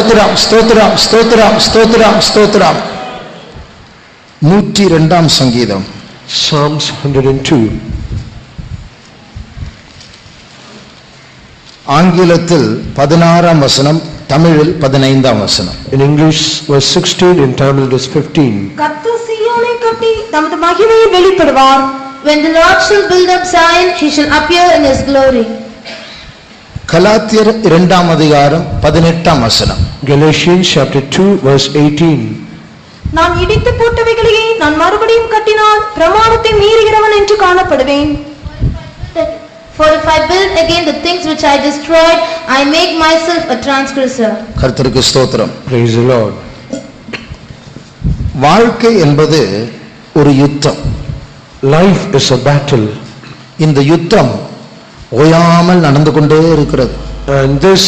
ஸ்தோத்திரம் ஸ்தோத்திரம் ஸ்தோத்திரம் ஸ்தோத்திரம் ஸ்தோத்திரம். 102 சங்கீதம். Psalms 102. ஆங்கிலத்தில் 16 வசனம், தமிழில் 15 வசனம். In English verse 16, in Tamil it is 15. கர்த்தர் சீயோனை கட்டி தமது மகிமையை வெளிப்படுவார். When the Lord shall build up Zion, he shall appear in his glory. கலாத்தியர் 2 அதிகாரம் 18 வசனம். Galatians chapter 2 verse 18. நான் இடித்து போட்டவைகளையே நான் மறுபடியும் கட்டினால் பிரமாணத்தை மீறுகிறவன் என்று காணப்படுவேன். For if I build again the things which I destroyed, I make myself a transgressor. கர்த்தருக்கு ஸ்தோத்திரம். Praise the Lord. வாழ்க்கை என்பது ஒரு யுத்தம். Life is a battle. இந்த யுத்தம் ஓயாமல் நடந்து கொண்டே இருக்கிறது. And this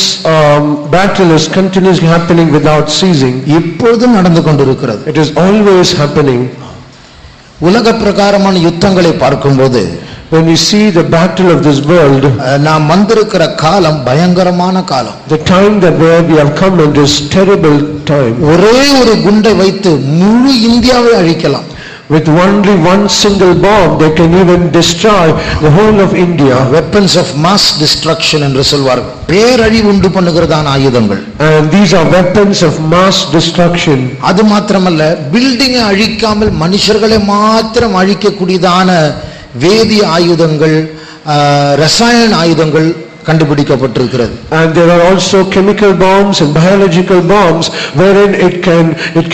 battle is continuously happening without ceasing. இப்பொழுதும் நடந்து கொண்டிருக்கிறது. It is always happening. உலக பிரகாரமான யுத்தங்களை பார்க்கும்போது, when we see the battle of this world, நாம் வந்திருக்கிற காலம் பயங்கரமான காலம். the time that where we have come in this terrible time. ஒரே ஒரு குண்டை வைத்து முழு இந்தியாவை அழிக்கலாம். With only one single bomb they can even destroy the whole of India. Weapons of mass destruction என்று சொல்வார்கள். பேரழிவு உண்டு பண்ணுகிறதான ஆயுதங்கள். And these are weapons of mass destruction. அது மாத்திரமல்ல, பில்டிங்கை அழிக்காமல் மனுஷர்களை மாத்திரம் அழிக்கக்கூடியதான வேதி ஆயுதங்கள், ரசாயன ஆயுதங்கள் கண்டுபிடிக்கப்பட்டிருக்கிறது. And there are also chemical bombs and biological bombs wherein it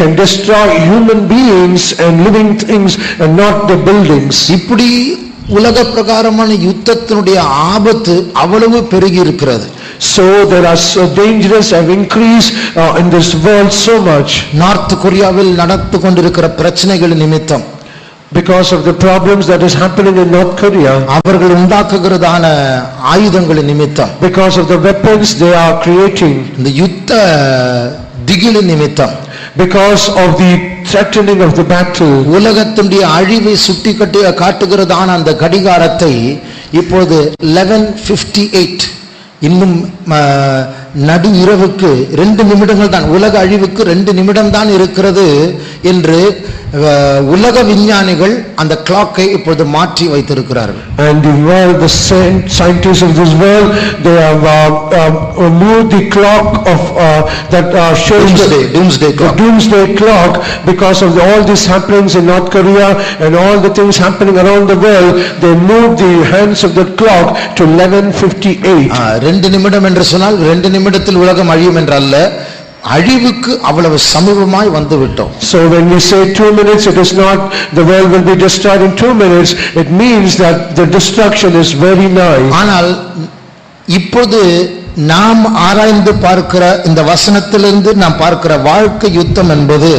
can destroy human beings and living things and not the buildings. இப்படி உலக பிரகாரமான யுத்தத்தினுடைய ஆபத்து அவ்வளவு பெருகி இருக்கிறது. So there are so dangerous have increased in this world so much. North கொரியாவில் நடந்து கொண்டிருக்கிற பிரச்சனைகள் நிமித்தம், because of the problems that is happening in North Korea, அவர்கள் உண்டாக்குகிறதான ஆயுதங்கள் நிமித்தம், because of the weapons they are creating, இந்த யுத்த திகில் நிமித்தம், because of the threatening of the battle, உலகத்தினுடைய அழிவை சுட்டி காட்டுகிறதான அந்த கடிகாரத்தை இப்போது 11:58 இன்னும் நடு இரவுக்கு 2 நிமிடங்கள் தான், உலக அழிவுக்கு 2 நிமிடம் தான் இருக்கிறது என்று உலக விஞ்ஞானிகள் அந்த கிளாக்கை இப்பொழுது மாற்றி வைத்திருக்கிறார்கள். And the world, the scientists of this world, they have moved the clock of that shows doomsday clock. The doomsday clock, because of all these happenings in North Korea and all the things happening around the world. They moved the hands of the clock to 11:58. 2 நிமிடம் என்று சொன்னால் 2 நிமிடத்தில் உலகம் அழியும் என்றல்ல, அழிவுக்கு அவ்வளவு சமீபமாய் வந்து விட்டோம். So when we say 2 minutes, it is not the world will be destroyed in 2 minutes. It means that the destruction is very nigh. ஆனால் இப்போது நாம் ஆராய்ந்து பார்க்கிற இந்த வசனத்திலிருந்து நாம் பார்க்கிற வாழ்க்கை யுத்தம் என்பது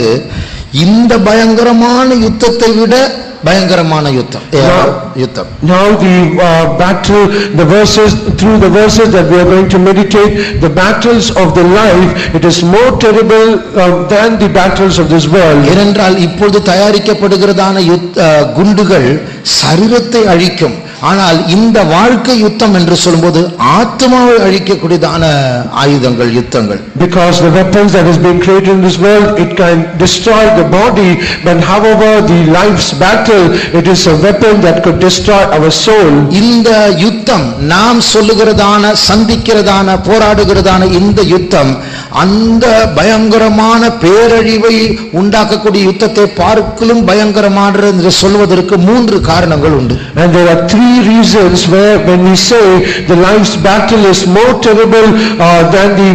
இந்த பயங்கரமான யுத்தத்தை விட பயங்கரமான யுத்தம். Now the battle, the verses, through the verses that we are going to meditate, the battles of the life, it is more terrible than the battles of this world. ஏனென்றால் இப்பொழுது தயாரிக்கப்படுகிறதான குண்டுகள் சரீரத்தை அழிக்கும், ஆனால் இந்த வாழ்க்கை யுத்தம் என்று சொல்லும்போது ஆத்மாவை அழிக்கக்கூடியதான ஆயுதங்கள், யுத்தங்கள். Because the weapons that is being created in this world, it can destroy the body, but however the life's battle, it is a weapon that could destroy our soul. இந்த யுத்தம் நாம் சொல்லுகிறதான, சந்திக்கிறதான, போராடுகிறதான இந்த யுத்தம் அந்த பயங்கரமான பேரழிவை உண்டாக்கக்கூடிய யுத்தத்தை பார்க்கலும் பயங்கரமானது என்று சொல்வதற்கு 3 காரணங்கள் உண்டு. And there are 3 reasons where when we say the life's battle is more terrible than the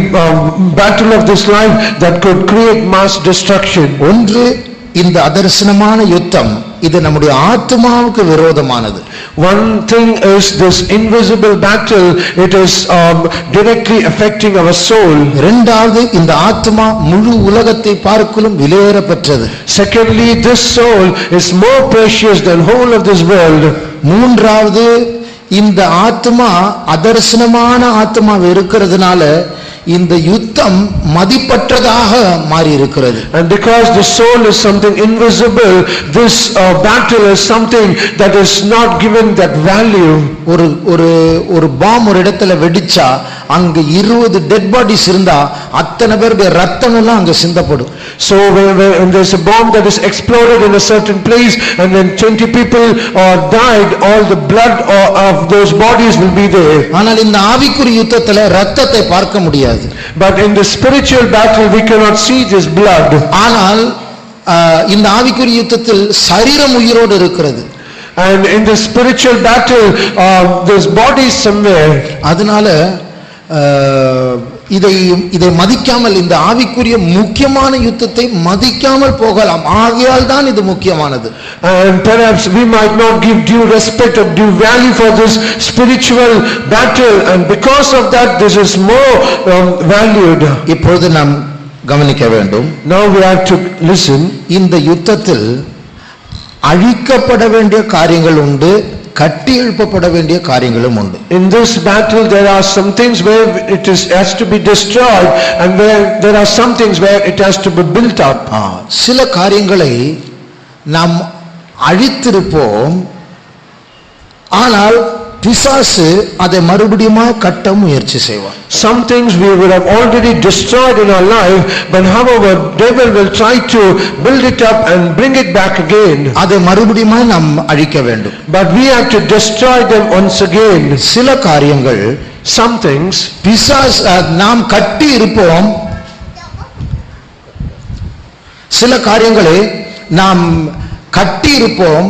battle of this life that could create mass destruction. ஒன்று, இந்த அதர்சனமான யுத்தம் இது நம்முடைய ஆத்மாவுக்கு விரோதமானது. One thing is this invisible battle, it is directly affecting our soul. இரண்டாவது, இந்த ஆத்மா முழு உலகத்தை பார்க்கலும் விலையேற பெற்றது. Secondly, this soul is more precious than whole of this world. மூன்றாவது, இந்த ஆத்மா அதர்சனமான ஆத்மா இருக்கிறதுனால இந்த யுத்தம் மதிப்பற்றதாக மாறி இருக்கிறது. And because the soul is something invisible, this battle is something that is not given that value. ஒரு பாம் ஒரு இடத்துல வெடிச்சா அங்க 20 டெட் பாடிஸ் இருந்தா அத்தனை பேருடைய ரத்தம் எல்லாம் அங்க சிந்தப்படும். So when there's a bomb that is exploded in a certain place and then 20 people died, all the blood of those bodies will be there. ஆனால் இந்த ஆவிக்குரிய யுத்தத்துல ரத்தத்தை பார்க்க முடியாது. But in the spiritual battle we cannot see this blood. ஆனால் இந்த ஆவிக்குரிய யுத்தத்தில் சரீரம் உயிரோடு இருக்கிறது. And in the spiritual battle there's bodies somewhere. அதனால இதை மதிக்காமல், இந்த ஆவிக்குரிய முக்கியமான யுத்தத்தை மதிக்காமல் போகலாம். ஆகையால் தான் இது முக்கியமானது. And perhaps we might not give due respect or due value for this spiritual battle, and because of that this is more valued. இப்பொழுது நாம் கவனிக்க வேண்டும். Now we have to listen. இந்த யுத்தத்தில் அழிக்கப்பட வேண்டிய காரியங்கள் உண்டு, கட்டி எழுப்பப்பட வேண்டிய காரியங்களும் உண்டு. In this battle there are some things where has to be destroyed, and where there are some things where it has to be built up. சில காரியங்களை நாம் அழித்திருப்போம், ஆனால் பிசாசு அதை மறுபடியும் கட்ட முயற்சி செய்வான். Some things we would have already destroyed in our life, but however devil will try to build it up and bring it back again. அதை மறுபடியும் நாம் அழிக்க வேண்டும். But we have to destroy them once again. சில காரியங்கள், some things பிசாசு நாம் கட்டி இருப்போம், சில காரியங்களை நாம் கட்டி இருப்போம்,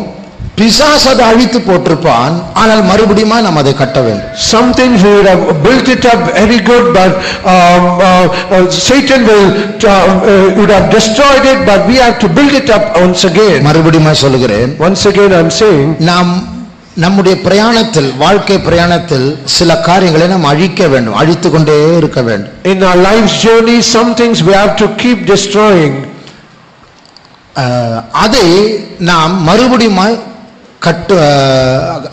பிசாசு அதை அழித்து போட்டிருப்பான், ஆனால் மறுபடியும் நாம் அதை கட்ட வேண்டும். Some things we would have built it up very good, but Satan would have destroyed it, but we have to build it up once again. மறுபடியும் சொல்லுகிறேன். Once again I am saying, நாம் நம்முடைய பிரயாணத்தில், வாழ்க்கை பிரயாணத்தில் சில காரியங்களை நாம் அழிக்க வேண்டும், அழித்து கொண்டே இருக்க வேண்டும். In our life's journey some things we have to keep destroying. அதை நாம் மறுபடியும்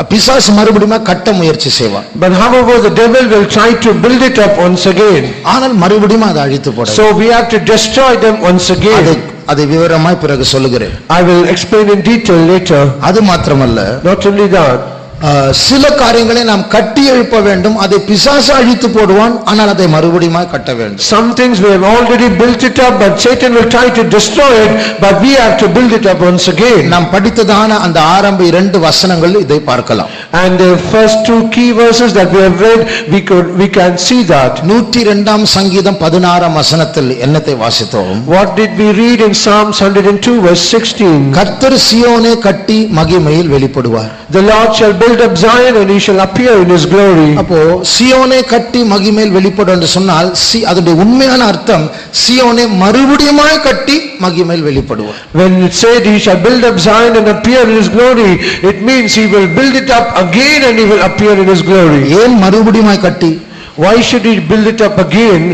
பிசாசு மறுபடியும் கட்ட முயற்சி செய்வான். But however the devil will try to build it up once again. ஆனால் மறுபடியும் அதை அழித்து போட. So we have to destroy them once again. அதை விவரமாய் பிறகு சொல்லுகிறேன். I will explain in detail later. அது மாத்திரமல்ல, not only that, சில காரியங்களை நாம் கட்டி எழுப்ப வேண்டும், அதை பிசாசு அழித்து போடுவான், ஆனால் அதை மறுபடியும் கட்ட வேண்டும். Some things we have already built it up, but Satan will try to destroy it, but we have to build it up once again. நாம் படித்ததான அந்த ஆரம்ப 2 வசனங்கள் இதை பார்க்கலாம். And the first 2 key verses that we have read, we can see that. 102ஆம் சங்கீதம் 16ஆம் வசனத்தில் என்னத்தை வாசித்தோம்? What did we read in Psalms 102 verse 16? கர்த்தர் சீயோனை கட்டி மகிமையில் வெளிப்படுவார். The Lord shall build up Zion and he shall appear in his glory. அப்போ சீயோனை கட்டி மகிமையில் வெளிப்படும் என்று சொன்னால் அதோட உண்மையான அர்த்தம் சீயோனை மறுபடியும் கட்டி மகிமையில் வெளிப்படுவார். When it said he shall build up Zion and appear in his glory, it means he will build it up again and he will appear in his glory. ஏன் மறுபடியும் கட்டி? Why should he build it up again?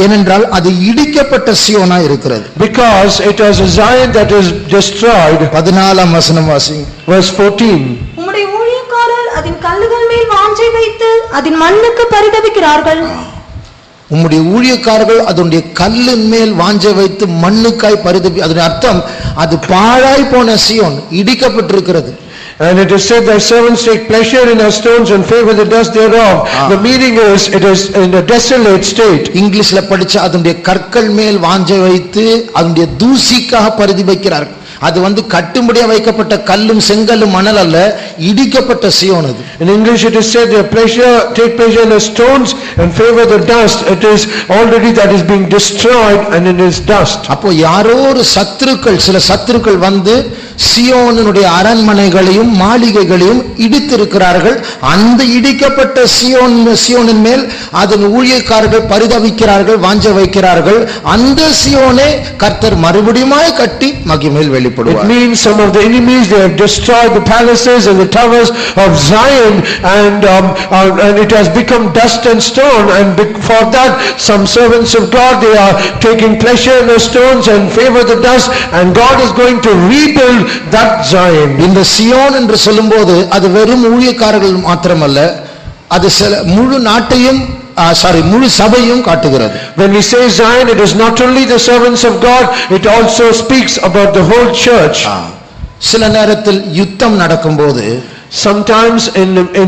ஏனென்றால் அது இடிக்கப்பட்ட சீயோனா இருக்கிறது. Because it was a Zion that is destroyed. 14ஆம் வசனம் வாசி. Verse 14. உம்முடைய ஊழியக்காரர் அதின் கல்லுகள் மேல் வாஞ்சை வைத்து அதின் மண்ணுக்கு பரிதபிக்கிறார்கள். உம்முடைய ஊழியக்காரர்கள் அதனுடைய கல்லின் மேல் வாஞ்சை வைத்து மண்ணுக்காய் பரிதபி. அதன் அர்த்தம் அது பாழாய் போன சீயோன் இடிக்கப்பட்டிருக்கிறது. And it is said that servants take pleasure in our stones and favor the dust thereof. The meaning is it is in a desolate state. இங்கிலீஷ்ல படிச்ச அதனுடைய கற்கள் மேல் வாஞ்சை வைத்து அதனுடைய தூசிக்காக பரிதபிக்கிறார்கள். அது கட்டும்படியா வைக்கப்பட்ட கல்லும் செங்கல்லும் மணல் அல்ல, இடிக்கப்பட்ட சீயோன் அது. In English it is said take pleasure in the stones and favor the dust. It is already that is being destroyed and it is dust. அப்போ யாரோ ஒரு சத்துருக்கள், சில சத்துருக்கள் சீயோனுடைய அரண்மனைகளையும் மாளிகைகளையும் இடித்திருக்கிறார்கள். அந்த இடிக்கப்பட்ட சீயோனின் மேல் அதன் ஊழியக்காரர்கள் பரிதபிக்கிறார்கள், வாஞ்ச வைக்கிறார்கள். அந்த சீயோனை கர்த்தர் மறுபடியும் கட்டி மகிமையில் வெளிப்படுவார். It means some of the enemies, they have destroyed the palaces and the towers of Zion, and it has become dust and stone, and for that some servants of God, they are taking pleasure in the stones and favor the dust, and God is going to rebuild that Zion. இந்த சீயோன் என்று சொல்லும்போது அது வெறும் ஊழியக்காரர்கள் மாத்திரமல்ல, அது முழு நாட்டையும் முழு சபையும் காட்டுகிறது. When we say Zion, it is not only the servants of God, it also speaks about the whole church. சில நேரத்தில் யுத்தம் நடக்கும்போது Sometimes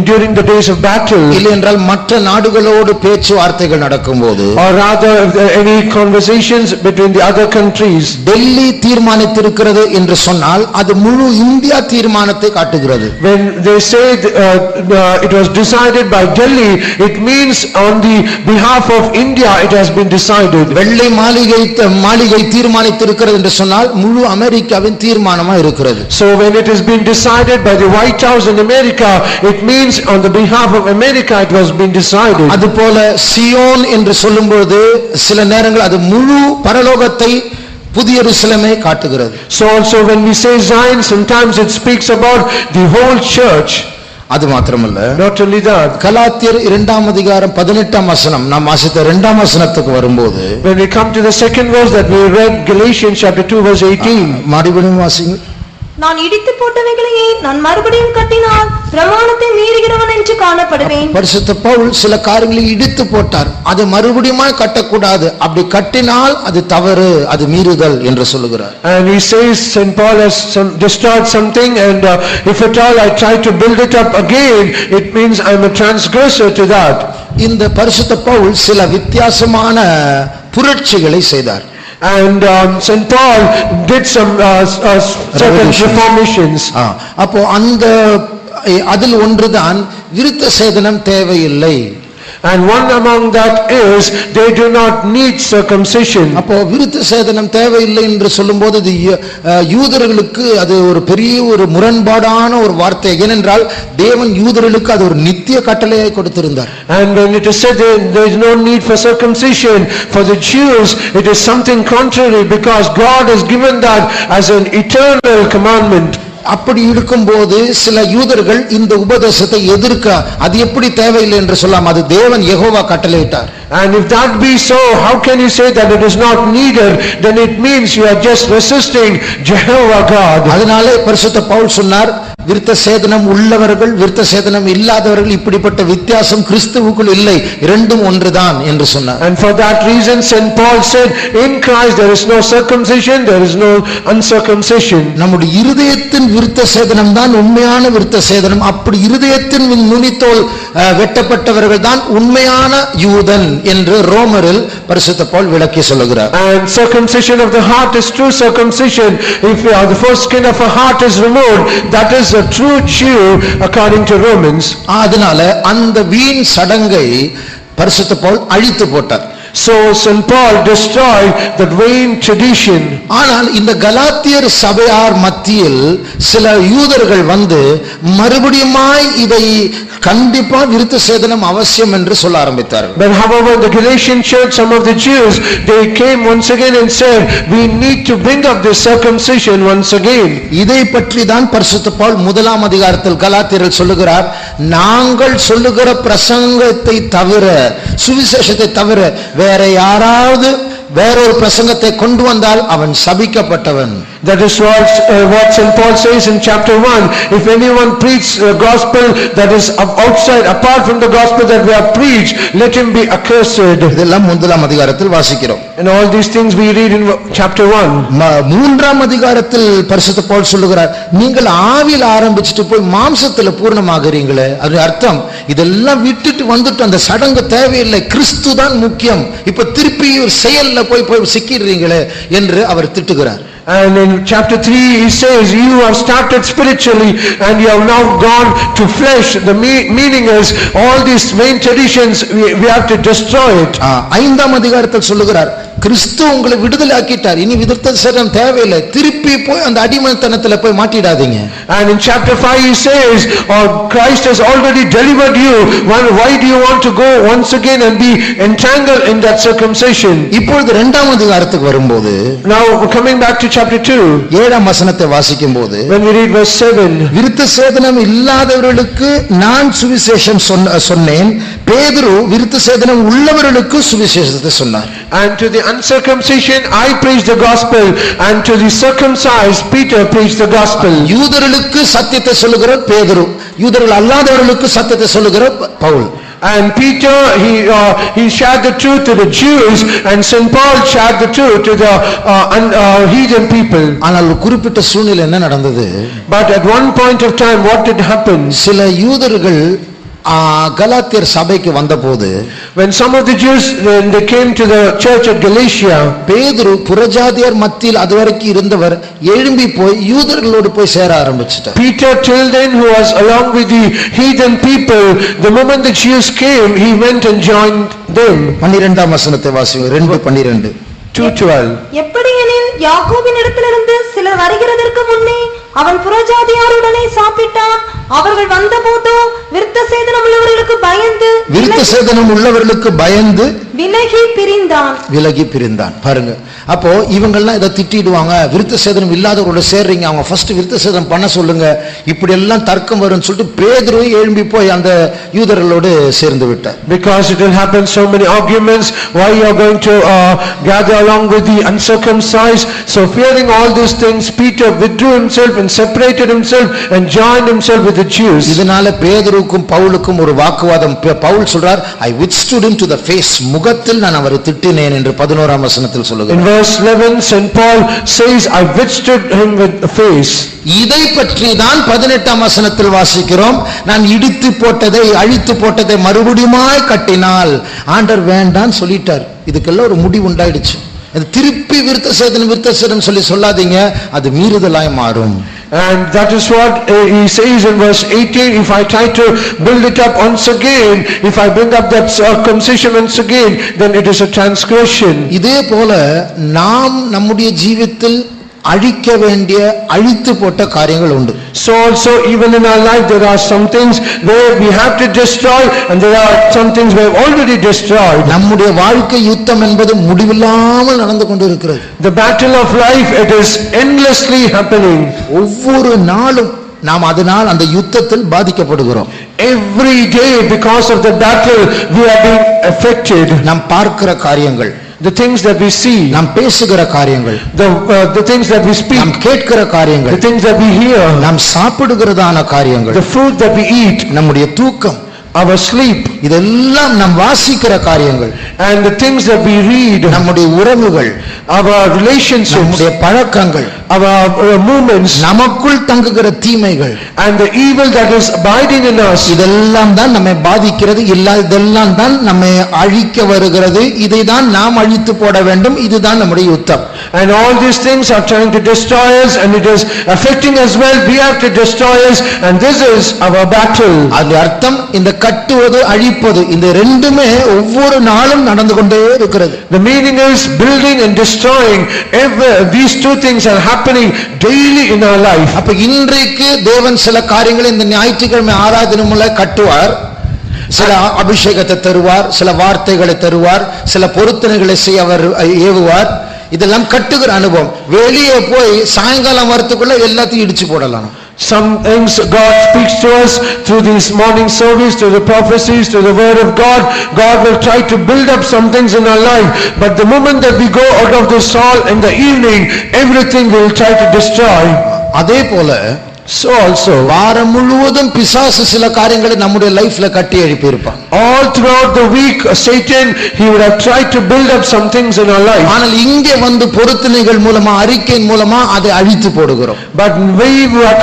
during the days of battle, இல்லை என்றால் மற்ற நாடுகளோடு பேச்சுவார்த்தைகள் நடக்கும்போது, or rather if there are any conversations between the other countries, Delhi தீர்மானித்திருக்கிறது என்று சொன்னால் அது முழு இந்தியா தீர்மானத்தை காட்டுகிறது. when they say it was decided by Delhi, it means on the behalf of India it has been decided. வெள்ளை மாளிகை தீர்மானித்திருக்கிறது என்று சொன்னால் முழு அமெரிக்காவின் தீர்மானமா இருக்கிறது. So when it has been decided by the White House in America, it means on the behalf of America it was been decided. அதுபோல Zion என்று சொல்லும்போது சில நேரங்கள் அது முழு பரலோகத்தை புதிய எருசலேமை காட்டுகிறது. So also when we say Zion, sometimes it speaks about the whole church. அது மாத்திரமல்ல, not only that, கலாத்தியர் 2:18 நாம் வாசித்த 2 வரும்போது, when we come to the second verse that we read, Galatians chapter 2 verse 18, மறுபடியும் வாசிங்க. நான் இடித்து போட்டவைகளையே நான் மறுபடியும் கட்டினால் பிரமாணத்தை மீறுகிறவன் என்று காணப்படுவேன். பரிசுத்த பவுல் சில காரியங்களை இடித்து போட்டார், அதை மறுபடியும் கட்டக்கூடாது, அப்படி கட்டினால் அது தவறு, அது மீறுதல் என்று சொல்லுகிறார். And he says St. Paul has destroyed something, and if at all I try to build it up again, it means I am a transgressor to that. இந்த பரிசுத்த பவுல் சில வித்தியாசமான புரட்சிகளை செய்தார். And St. Paul did some certain reformations. அப்போ அதில் ஒன்றுதான் விருத்த சேதனம் தேவையில்லை. And one among that is they do not need circumcision. அப்போ விருத்த சேதனம் தேவையில்லை என்று சொல்லும்போது யூதர்களுக்கு அது ஒரு பெரிய ஒரு முரண்பாடான ஒரு வார்த்தை. ஏனென்றால் தேவன் யூதர்களுக்கு அது ஒரு நித்திய கட்டளையை கொடுத்திருந்தார். And when it is said there is no need for circumcision, for the Jews it is something contrary, because God has given that as an eternal commandment. அப்படி இருக்கும்போது சில யூதர்கள் இந்த உபதேசத்தை எதிர்க்க, அது எப்படி தேவையில்லை என்று சொல்லலாம், அது தேவன் யெகோவா கட்டளையிட்டார். And if that be so, how can you say that it is not needed? Then it means you are just resisting Jehovah God. அதனாலே பரிசுத்த பவுல் சொன்னார், விருத்த சேதனம் உள்ளவர்கள் விருத்த சேதனம் இல்லாதவர்கள் இப்படிப்பட்ட வித்தியாசம் கிறிஸ்துவுக்குள் இல்லை, இரண்டும் ஒன்றுதான் என்று சொன்னார். And for that reason St. Paul said, in Christ there is no circumcision, there is no uncircumcision. நம்முடைய இருதயத்தின் விருத்த சேதனம் தான் உண்மையான விருத்த சேதனம். அப்படி இருதயத்தின் நுனித்தோல் வெட்டப்பட்டவர்கள் தான் உண்மையான யூதன் என்று ரோமரில் பரிசுத்த பவுல் விளக்கி சொல்லுகிறார். And circumcision of the heart is true circumcision. If the first skin of a heart is removed, that is a true Jew according to Romans. அதனால அந்த வீண் சடங்கை பரிசுத்த பவுல் அழித்து போட்டார். So St. Paul destroyed that vain tradition. ஆனால் இந்த கலாத்தியர் சபையார் மத்தியில் சில யூதர்கள் வந்து மறுபடியுமாய் இதை கண்டிப்பா விருத்த சேதனம் அவசியம் என்று சொல்ல ஆரம்பித்தார்கள். But however the Galatian church, some of the Jews, they came once again and said, we need to bring up this circumcision once again. இதை பற்றி தான் பரிசுத்த பவுல் 1 கலாத்தியரில் சொல்லுகிறார், நாங்கள் சொல்லுகிற பிரசங்கத்தை தவிர, சுவிசேஷத்தை தவிர வேற யாராவது வேறொரு பிரசங்கத்தை கொண்டு வந்தால் அவன் சபிக்கப்பட்டவன். That is what St. Paul says in chapter 1. If anyone preaches a gospel that is outside, apart from the gospel that we have preached, let him be accursed. இதெல்லாம் 1 வாசிக்கிறோம். And all these things we read in chapter 1. 3 பரிசுத்த பவுல் சொல்லுகிறார், நீங்கள் ஆவியில் ஆரம்பிச்சுட்டு போய் மாம்சத்துல பூர்ணமாகிறீங்களே, அது அர்த்தம் இதெல்லாம் விட்டுட்டு வந்துட்டு அந்த சடங்கு தேவையில்லை, கிறிஸ்து தான் முக்கியம், இப்ப திருப்பி ஒரு செயல்ல போய் சிக்கிடுறீங்களே என்று அவர் திட்டுகிறார். And in chapter 3 he says, you have started spiritually and you have now gone to flesh. The meaning is all these vain traditions we have to destroy it. 5 சொல்லுகிறார், கிறிஸ்து உங்களை விடுதலை ஆக்கிட்டார், இனி விருத்த சேதனம் தேவையில்லை, திருப்பி போய் அந்த அடிமைத்தனத்துல போய் மாட்டிடாதீங்க. And in chapter 5 he says, Christ has already delivered you, why do you want to go once again and be entangled in that circumcision? இப்பொழுது 2 வரும்போது, now coming back to chapter 2, 7 வாசிக்கும் போது, when we read verse 7, விருத்த சேதனம் இல்லாதவர்களுக்கு நான் சுவிசேஷம் சொன்னேன், பேதுரு விருத்த சேதனம் உள்ளவர்களுக்கு சுவிசேஷத்தை சொன்னார். And to the uncircumcision I preach the gospel, and to the circumcised Peter preached the gospel. யூதர்களுக்கு சத்தியத்தை சொல்லுகிற பேதுரு, யூதர்கள் அல்லாதவர்களுக்கு சத்தியத்தை சொல்லுகிற Pavul. And Peter, he shared the truth to the Jews, and St. Paul shared the truth to the heathen people. ஆனால் ஒரு குறிப்பிட்ட சூழ்நிலை என்ன நடந்தது? But at one point of time, what did happen? சில யூதர்கள் கலாத்தியர் சபைக்கு வந்தபோது, when some of the Jews, when they came to the church at Galatia, பேதுரு புறஜாதியர் மத்தியில் அதுவரைக்கும் இருந்தவர் எழும்பி போய் யூதர்களோடு போய் சேர ஆரம்பிச்சிட்டார். Peter, till then, who was along with the heathen people, the moment the Jews came, he went and joined them. 12ஆம் வசனத்தை வாசிங்க. 2:12. 2:12. எப்படியெனில் யாக்கோபின் இடத்திலிருந்து சிலர் வருகிறதற்கு முன்னே அவன் புறஜாதியாருடனே சாப்பிட்டான். அவர்கள் வந்தபோதோ விருத்த சேதனம் உள்ளவர்களுக்கு பயந்து விலகி பிரிந்தான். பாருங்க, அப்போ இவங்கெல்லாம் இதை திட்டிடுவாங்க, விருத்த சேதனம் இல்லாதவரோட சேர்றீங்க, அவங்க ஃபர்ஸ்ட் விருத்த சேதனம் பண்ண சொல்லுங்க, இப்படி எல்லாம் தர்க்கம் வரும்னு சொல்லிட்டு பேதுரு எழும்பி போய் அந்த யூதர்களோடு சேர்ந்து விட்டார். Because it will happen so many arguments, why you are going to gather along with the uncircumcised? So fearing all these things, Peter withdrew himself and separated himself and joined himself with the Jews. இதனால பேதுருவுக்கும் பவுலுக்கும் ஒரு வாக்குவாதம். பவுல் சொல்றார், I withstood him to the face, முகத்தில் நான் அவரை திட்டினேன் என்று 11ஆம் வசனத்தில் சொல்லுகிறார். In verse 11, St. Paul says, I withstood him with the face. இதை பற்றி தான் 18ஆம் வசனத்தில் வாசிக்கிறோம், நான் இடித்து போட்டதை அழித்து போட்டதை மறுபடியுமாய் கட்டினால். ஆண்டவர் வேண்டான்னு சொல்லிட்டார். இதுக்கெல்லாம் ஒரு முடிவு உண்டாயிடுச்சு. திருப்பி விருத்த சேதனம் சொல்லி சொல்லாதீங்க, அது மீறுதலாய் மாறும். And that is what he says in verse 18, if I try to build it up once again, if I bring up that circumcision once again, then it is a transgression. இதே போல நாம் நம்முடைய ஜீவிதத்தில் அழிக்க வேண்டிய அழித்து போட்ட காரியங்கள் உண்டு. So also even in our life there are some things where we have to destroy, and there are some things we have already destroyed. நம்முடைய வாழ்க்கை யுத்தம் என்பது முடிவில்லாமல் நடந்து கொண்டிருக்கிறது. The battle of life, it is endlessly happening. ஒவ்வொரு நாளும் நாம் அதனால் அந்த யுத்தத்தில் பாதிக்கப்படுகிறோம். Every day because of the battle we are being affected. நாம் பார்க்கிற காரியங்கள், the things that we see, நாம் பேசுகிற காரியங்கள், the things that we speak, நாம் கேட்கிற காரியங்கள், the things that we hear, நாம் சாப்பிடுகிறதான காரியங்கள், the food that we eat, நம்முடைய தூக்கம், our sleep, இதெல்லாம் நாம் வாசிக்கிற காரியங்கள், and the things that we read, நம்முடைய உறவுகள், our relationships, நம்முடைய பழக்கங்கள், our movements, நமக்குள் தங்குகிற தீமைகள், and the evil that is abiding in us, இதெல்லாம் தான் நம்மை பாதிக்கிறது. இதெல்லாம் தான் நம்மை அழிக்க வருகிறது. இதை தான் நாம் அழித்து போட வேண்டும். இதுதான் நம்முடைய யுத்தம். And all these things are trying to destroy us, and it is affecting us well. We have to destroy us, and this is our battle. அது அர்த்தம், இந்த கட்டுவது அழிப்பது இந்த ரெண்டுமே ஒவ்வொரு நாளும் நடந்து கொண்டே இருக்கிறது. The meaning is building and destroying. These two things are happening daily in our life. அப்ப இன்றைக்கு தேவன் சில காரியங்களை இந்த ஞாயிற்றுக்கிழமை ஆராதனை மூலம் கட்டுவார். சில அபிஷேகத்தை தருவார், சில வார்த்தைகளை தருவார், சில பொருத்தனைகளை செய்ய அவர் ஏவுவார். இதெல்லாம் கட்டுகிற அனுபவம். வெளியே போய் சாயங்காலம் வரத்துக்குள்ள எல்லாத்தையும் இடிச்சு போடலாம். Some things God speaks to us through this morning service, to the prophecies, to the word of God. God will try to build up some things in our life, but the moment that we go out of this hall in the evening, everything will try to destroy. அதே போல so also வாரம் முழுவதும் பிசாசு சில காரியங்களை நம்முடைய லைஃப்ல கட்டி எழுப்பி இருப்பான். All throughout the week Satan, he would have tried to build up some things in our life. ஆனால் இங்கே வந்து பொருத்தனைகள் மூலமா, அறிக்கையின் மூலமா அதை அழித்து போடுகிறோம். But we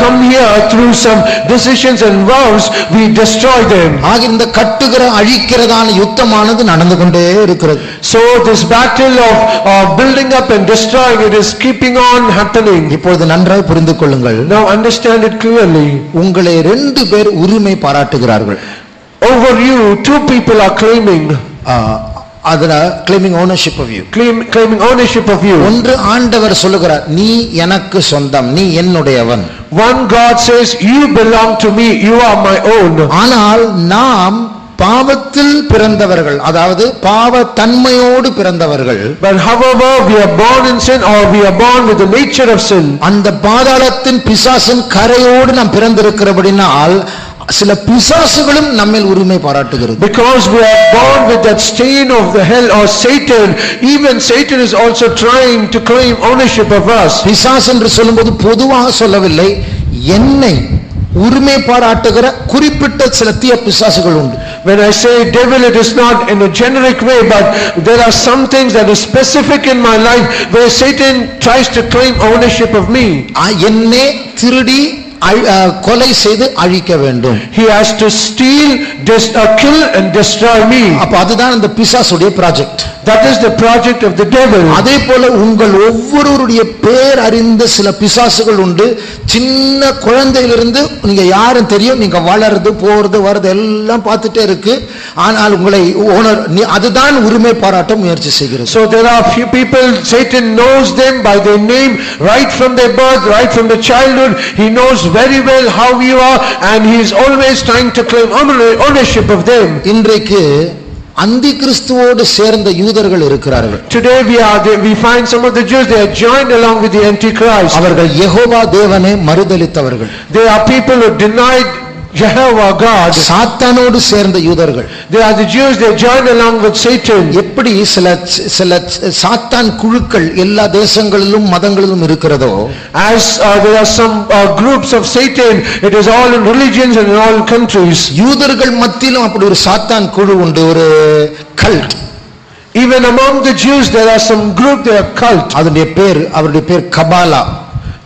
come here through some decisions and vows, we destroy them. ஆக இந்த கட்டுகிற அழிக்கிறதான யுத்தமானது நடந்து கொண்டே இருக்கிறது. So this battle of building up and destroying, it is keeping on happening. இப்பொழுது நன்றாய் புரிந்து கொள்ளுங்கள். Now understand it clearly. உங்களை 2 பேர் உரிமை பாராட்டுகிறார்கள். Over you, 2 people are claiming claiming ownership of you. Claiming ownership of you. ஒன்று ஆண்டவர் சொல்லுகிறார், நீ எனக்கு சொந்தம், நீ என்னுடையவன். One, God says, you belong to me, you are my own. ஆனால் நாம் பாவத்தில் பிறந்தவர்கள், அதாவது பாவ தன்மையோடு பிறந்தவர்கள். But however we are born in sin, or we are born with the nature of sin, அந்த பாதாளத்தின் பிசாசின் கரையோடு நாம் பிறந்திருக்கிறபடினால் சில பிசாசுகளும் நம்மில் உரிமை பாராட்டுகிறது. Because we are born with that stain of the hell or Satan, even Satan is also trying to claim ownership of us. பிசாசு என்று சொல்லும்போது பொதுவாக சொல்லவில்லை, என்னை உரிமை பாராட்டுகிற குறிப்பிட்ட சில தீய பிசாசுகள் உண்டு. When I say devil, it is not in a generic way, but there are some things that are specific in my life where Satan tries to claim ownership of me. என்னே திருடி கொலை செய்து அழிக்க வேண்டும். He has to steal, kill and destroy me. அப்ப அதுதான் அந்த பிசாசுடைய project. That is the project of the devil. அதே போல உங்கள் ஒவ்வொருவருடைய பேர் அறிந்த சில பிசாசுகள் உண்டு. சின்ன குழந்தையிலிருந்து நீங்க யாரும் தெரியும், நீங்க வளர்றது போறது வரது எல்லாம் பார்த்துட்டே இருக்கு. ஆனால் உங்களை அதுதான் உரிமை பாராட்ட முயற்சி செய்கிறது. So there are few people, Satan knows them by their name right from their birth, right from the childhood. He knows very well how you are, and he is always trying to claim ownership of them. இன்றைக்கு அந்தி கிறிஸ்துவோடு சேர்ந்த யூதர்கள் இருக்கிறார்கள். Today we find some of the Jews, they are joined along with the Antichrist. அவர்கள் யெகோவா தேவனை மறுதலித்தவர்கள். They are people who denied Jehovah God. சாத்தானோடு சேர்ந்த யூதர்கள். They are the Jews, they join along with Satan. எப்படி சில சாத்தான் குழுக்கள் எல்லா தேசங்களிலும் மதங்களிலும் இருக்கிறதோ, as there are some groups of Satan, it is all in religions and in all countries. யூதர்கள் மத்தியிலும் அப்படி ஒரு சாத்தான் குழு உண்டு, ஒரு cult. Even among the Jews there are some group, they are cult. அவருடைய பேர் கபாலா.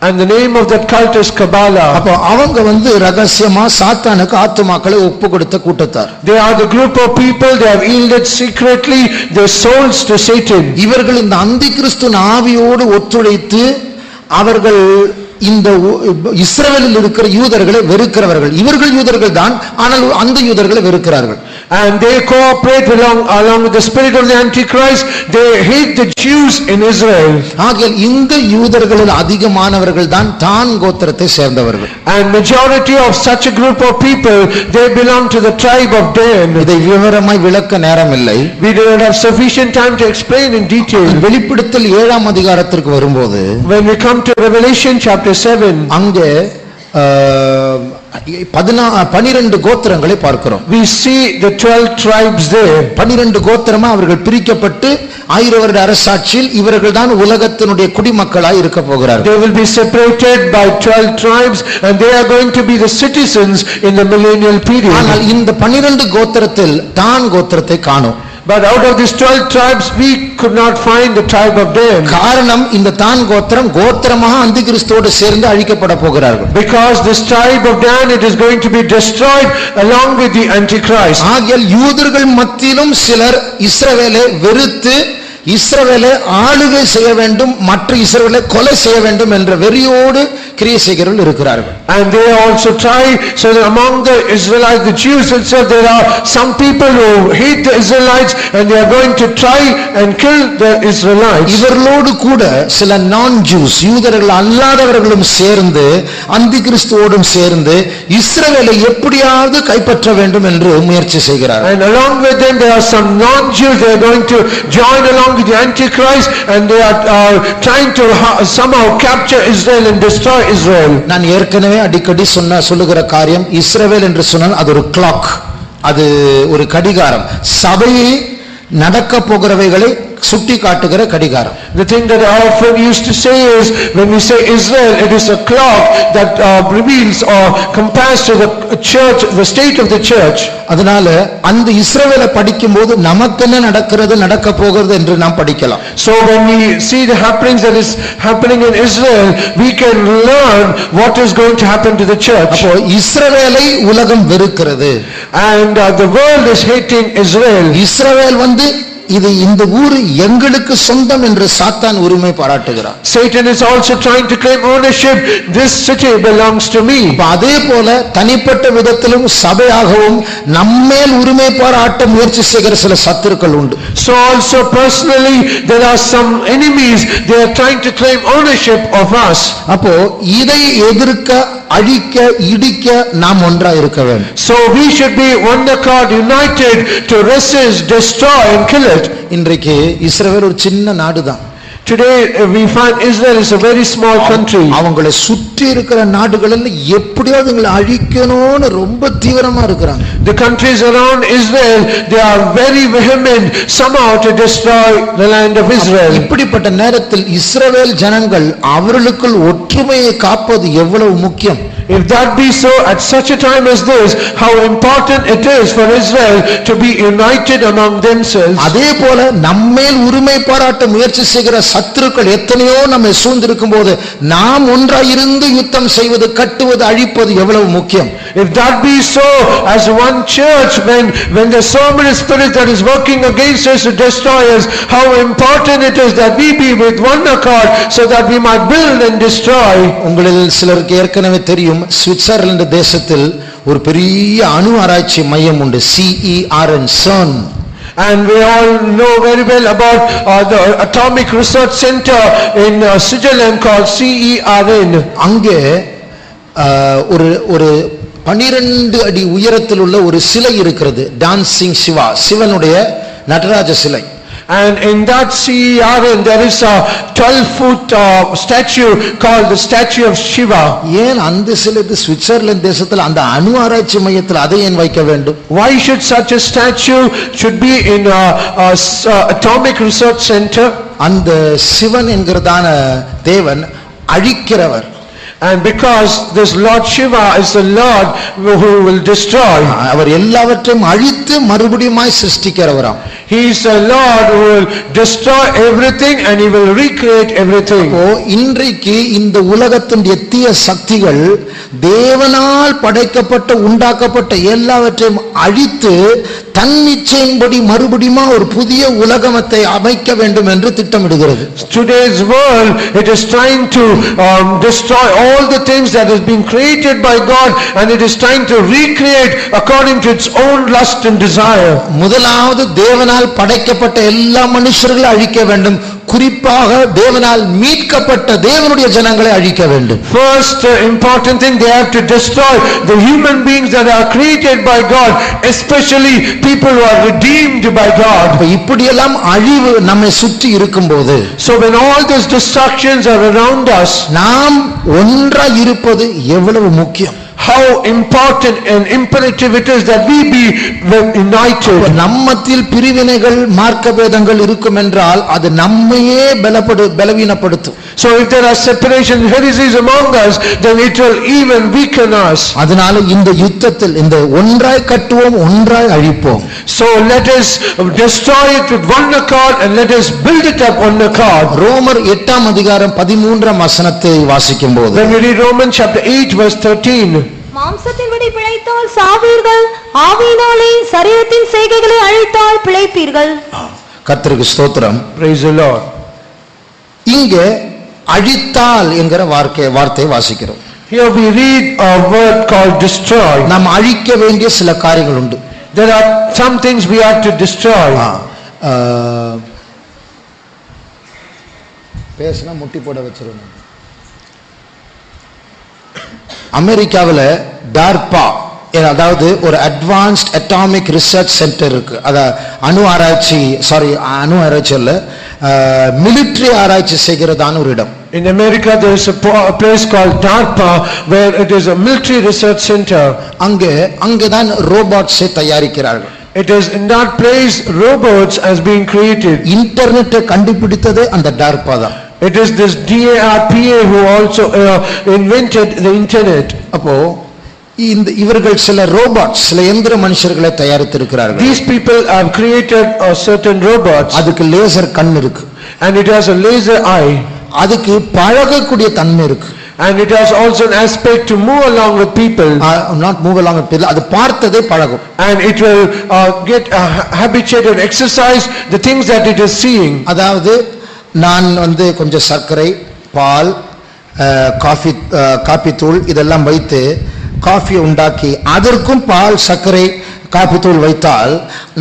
And the name of that cult is Kabbalah. அப்ப அவங்க ரகசியமா சாத்தானுக்கு ஆத்துமாக்களை ஒப்பு கொடுத்த கூட்டத்தார். They are the group of people, they have yielded secretly their souls to Satan. இவர்கள் இந்த அந்தி கிறிஸ்து ஆவியோடு ஒத்துழைத்து அவர்கள் இந்த இஸ்ரவேலில் இருக்கிற யூதர்களை வெறுக்கிறவர்கள். இவர்கள் யூதர்கள் தான், ஆனால் அந்த யூதர்களை வெறுக்கிறார்கள். And they cooperate along with the spirit of the Antichrist. They hate the Jews in Israel. ஆகையால் இந்த யூதர்களில் அதிகமானவர்கள் தான் தான் கோத்திரத்தை சேர்ந்தவர்கள். And majority of such a group of people, they belong to the tribe of Dan. இதை விவரமாய் விளக்க நேரம் இல்லை. We do not have sufficient time to explain in detail. வெளிப்படுத்தல் 7ஆம் அதிகாரத்திற்கு வரும்போது, when we come to Revelation chapter 7, அங்கே 12 கோத்திரங்களை பார்க்கிறோம். We see the 12 tribes there. 12 கோத்திரமா அவர்கள் பிரிக்கப்பட்டு 1000 வருட அரசாட்சியில் இவர்கள் தான் உலகத்தினுடைய குடிமக்களாய் இருக்க போகிறார்கள். They will be separated by 12 tribes and they are going to be the citizens in the millennial period. ஆனால் இந்த 12 கோத்திரத்தில் தான் கோத்திரத்தை காணோம். But out of these 12 tribes we could not find the tribe of Dan. காரணம் இந்த தான் கோத்திரமாக அந்தி கிறிஸ்துவோடு சேர்ந்து அழிக்கப்பட போகிறார்கள். Because this tribe of Dan, it is going to be destroyed along with the Antichrist. ஆகையால் யூதர்கள் மத்தியிலும் சிலர் இஸ்ரவேலை வெறுத்து இஸ்ரவேலை ஆளுகை செய்ய வேண்டும், மற்ற இஸ்ரவேலை கொலை செய்ய வேண்டும் என்ற வெறியோடு கிரியை செய்கிறவர்கள் இருக்கிறார்கள். And they also try, so that among the Israelites, the Jews itself, there are some people who hate the Israelites and they are going to try and kill the Israelites. இவர்களோடு கூட சில non-Jews, யூதர்கள் அல்லாதவர்களும் சேர்ந்து அந்தி கிறிஸ்துவோடும் சேர்ந்து இஸ்ரவேலை எப்படியாவது கைப்பற்ற வேண்டும் என்று முயற்சி செய்கிறார்கள். And along with them there are some non-Jews, they are going to join along with the Antichrist and they are trying to somehow capture Israel and destroy Israel. நான் ஏற்கனவே அடிக்கடி சொல்லுகிற காரியம், இஸ்ரவேல் என்று சொன்னால் அது ஒரு கிளாக், அது ஒரு கடிகாரம், சபையை நடக்க போகிறவைகளை சுட்டி காட்டுகிற கடிகாரம். The thing that I often used to say is, when we say Israel, it is a clock that reveals or compares to the church, the state of the church. அதனால அந்த இஸ்ரவேலை படிக்கும்போது நமக்கு என்ன நடக்க போகிறது என்று நாம் படிக்கலாம். So when we see the happenings that is happening in Israel, we can learn what is going to happen to the church. அப்போ இஸ்ரவேலை உலகம் வெறுக்கிறது, and the world is hating Israel. இஸ்ரவேல் இது இந்த ஊர் எங்களுக்கு சொந்தம் என்று சாத்தான் உரிமை பாராட்டுகிறான். Satan is also trying to claim ownership. This city belongs to me. அதே போல தனிப்பட்ட விதத்திலும் சபையாகவும் நம்மேல் உரிமை பாராட்ட முயற்சி செய்கிற சில சத்துருக்கள் உண்டு. So also personally there are some enemies, they are trying to claim ownership of us. அப்போ இதை எதிர்க்க அழிக்க இடிக்க நாம் ஒன்றா இருக்க வேண்டும். So we should be one accord, united to resist, destroy and kill it. இன்றைக்கு இஸ்ரவேல் ஒரு சின்ன நாடு தான். Today we find Israel is a very small country. அவங்களை சுற்றி இருக்கிற நாடுகளில் எப்படியாவது அவங்களை அழிக்கணும்னு ரொம்ப தீவிரமா இருக்கிறாங்க. The countries around Israel, they are very vehement somehow to destroy the land of Israel. இப்படிப்பட்ட நேரத்தில் இஸ்ரவேல் ஜனங்கள் அவர்களுக்குள் ஒற்றுமையை காப்பது எவ்வளவு முக்கியம். If that be so, at such a time as this, how important it is for Israel to be united among themselves. அதே போல நம்மேல் உரிமை பாராட்ட முயற்சி செய்கிற சத்துருக்கள் எத்தனையோ நம்மை சூழ்ந்திருக்கும் போது நாம் ஒன்றாய் இருந்து யுத்தம் செய்வது, கட்டுவது, அழிப்பது எவ்வளவு முக்கியம். If that be so, as one church, when there's so many spirits that is working against us to destroy us, how important it is that we be with one accord so that we might build and destroy. உங்களில் சிலருக்கு ஏற்கனவே தெரியும், Switzerland தேசத்தில் ஒரு பெரிய அணு ஆராய்ச்சி மையம் உண்டு, CERN, CERN. And we all know very well about the atomic research center in Switzerland called CERN. அங்கே ஒரு 12 அடி உயரத்தில் உள்ள ஒரு சிலை இருக்கிறது, டான்சிங் சிவா, சிவனுடைய நடராஜ சிலை. And in that CERN there is a 12-foot statue called the statue of Shiva. ஏன் அந்த சிலை சுவிட்சர்லாந்து தேசத்தில் அந்த அணு ஆராய்ச்சி மையத்தில் அதை ஏன் வைக்க வேண்டும்? Why should such a statue should be in a atomic research center? அந்த சிவன் என்கிறதான தேவன் அழிக்கிறவர். And because this Lord Shiva is the Lord who will destroy. அவர் எல்லாவற்றையும் அழித்து மறுபடியுமாய் சிருஷ்டிக்கிறவராம். He is the Lord who will destroy everything and he will recreate everything. இன்றைக்கு இந்த உலகத்தின் தீய சக்திகள் தேவனால் படைக்கப்பட்ட உண்டாக்கப்பட்ட எல்லாவற்றையும் அழித்து தன் நிச்சயின்படி மறுபடியும் ஒரு புதிய உலகத்தை அமைக்க வேண்டும் என்று திட்டமிடுகிறது. Today's world, it is trying to destroy all the things that has been created by God, and it is trying to recreate according to its own lust and desire. முதலாவது தேவனால் படைக்கப்பட்ட எல்லா மனுஷர்களையும் அழிக்க வேண்டும், குறிப்பாக தேவனால் மீட்கப்பட்ட தேவனுடைய ஜனங்களை அழிக்க வேண்டும். First important thing, they have to destroy the human beings that are created by God, especially people who are redeemed by God. இப்படி எல்லாம் அழிவு நம்மை சுற்றி இருக்கும்போது, so when all these destructions are around us, நாம் ஒன்றாய் இருப்பது எவ்வளவு முக்கியம். how important and imperative it is that we be united. நம்மத்தில் பிரிவினைகள் மார்க்கபேதங்கள் இருக்கும் என்றால் அது நம்மையே பலவீனப்படுத்தும். So if there are separation heresies among us, then it will even weaken us. அதனால இந்த யுத்தத்தில் இந்த ஒன்றாய் கட்டுவோம், ஒன்றாய் அழிப்போம். So let us destroy it with one accord and let us build it up one accord. ரோமர் 8ஆம் அதிகாரம் 13ஆம் வசனத்தை வாசிக்கும்போது, when we read Romans chapter 8 verse 13, மாம்சத்தின்படி பிழைத்தால் சாவீர்கள், ஆவியினாலே சரீரத்தின் செய்கைகளை அழித்தால் பிழைப்பீர்கள். கர்த்தருக்கு ஸ்தோத்திரம். praise the Lord. இங்கே அழித்தால் என்கிற வார்த்தை வாசிக்கிறோம். Here we read a word called destroy. நாம் அழிக்க வேண்டிய சில காரியங்கள் உண்டு. There are some things we have to destroy. பேசினா முட்டி போட வச்சிருவோம். அமெரிக்காவில் டார்பா, அதாவது ஒரு அட்வான்ஸ்ட் அட்டாமிக் ரிசர்ச் சென்டர் இருக்கு. அத அணு ஆராய்ச்சி அல்ல, மிலிட்டரி ஆராய்ச்சி செய்கிறதான ஒரு இடம். In America there is a place called DARPA where it is a military research center. அங்கதான் ரோபோட்ஸை தயாரிக்கிறார்கள். It is in that place robots has been created. இன்டர்நெட்டை கண்டுபிடித்ததே அந்த டார்பா தான். It is this DARPA who also invented the internet. அப்போ இவர்கள் சில robots, சில எந்திர மனுஷர்களை தயாரித்திருக்கிறார்கள். These people have created a certain robots. அதுக்கு லேசர் கண் இருக்கு, and it has a laser eye. அதுக்கு பழகக்கூடிய தன்மை இருக்கு, and it has also an aspect to move along with people. not move along with people, அது பார்த்ததே பழகும். and it will get habituated and exercise the things that it is seeing. அதாவது நான் கொஞ்சம் சர்க்கரை, பால், காபி தூள் இதெல்லாம் வைத்து காஃபியை உண்டாக்கி அதற்கும் பால், சர்க்கரை, காபி தூள் வைத்தால்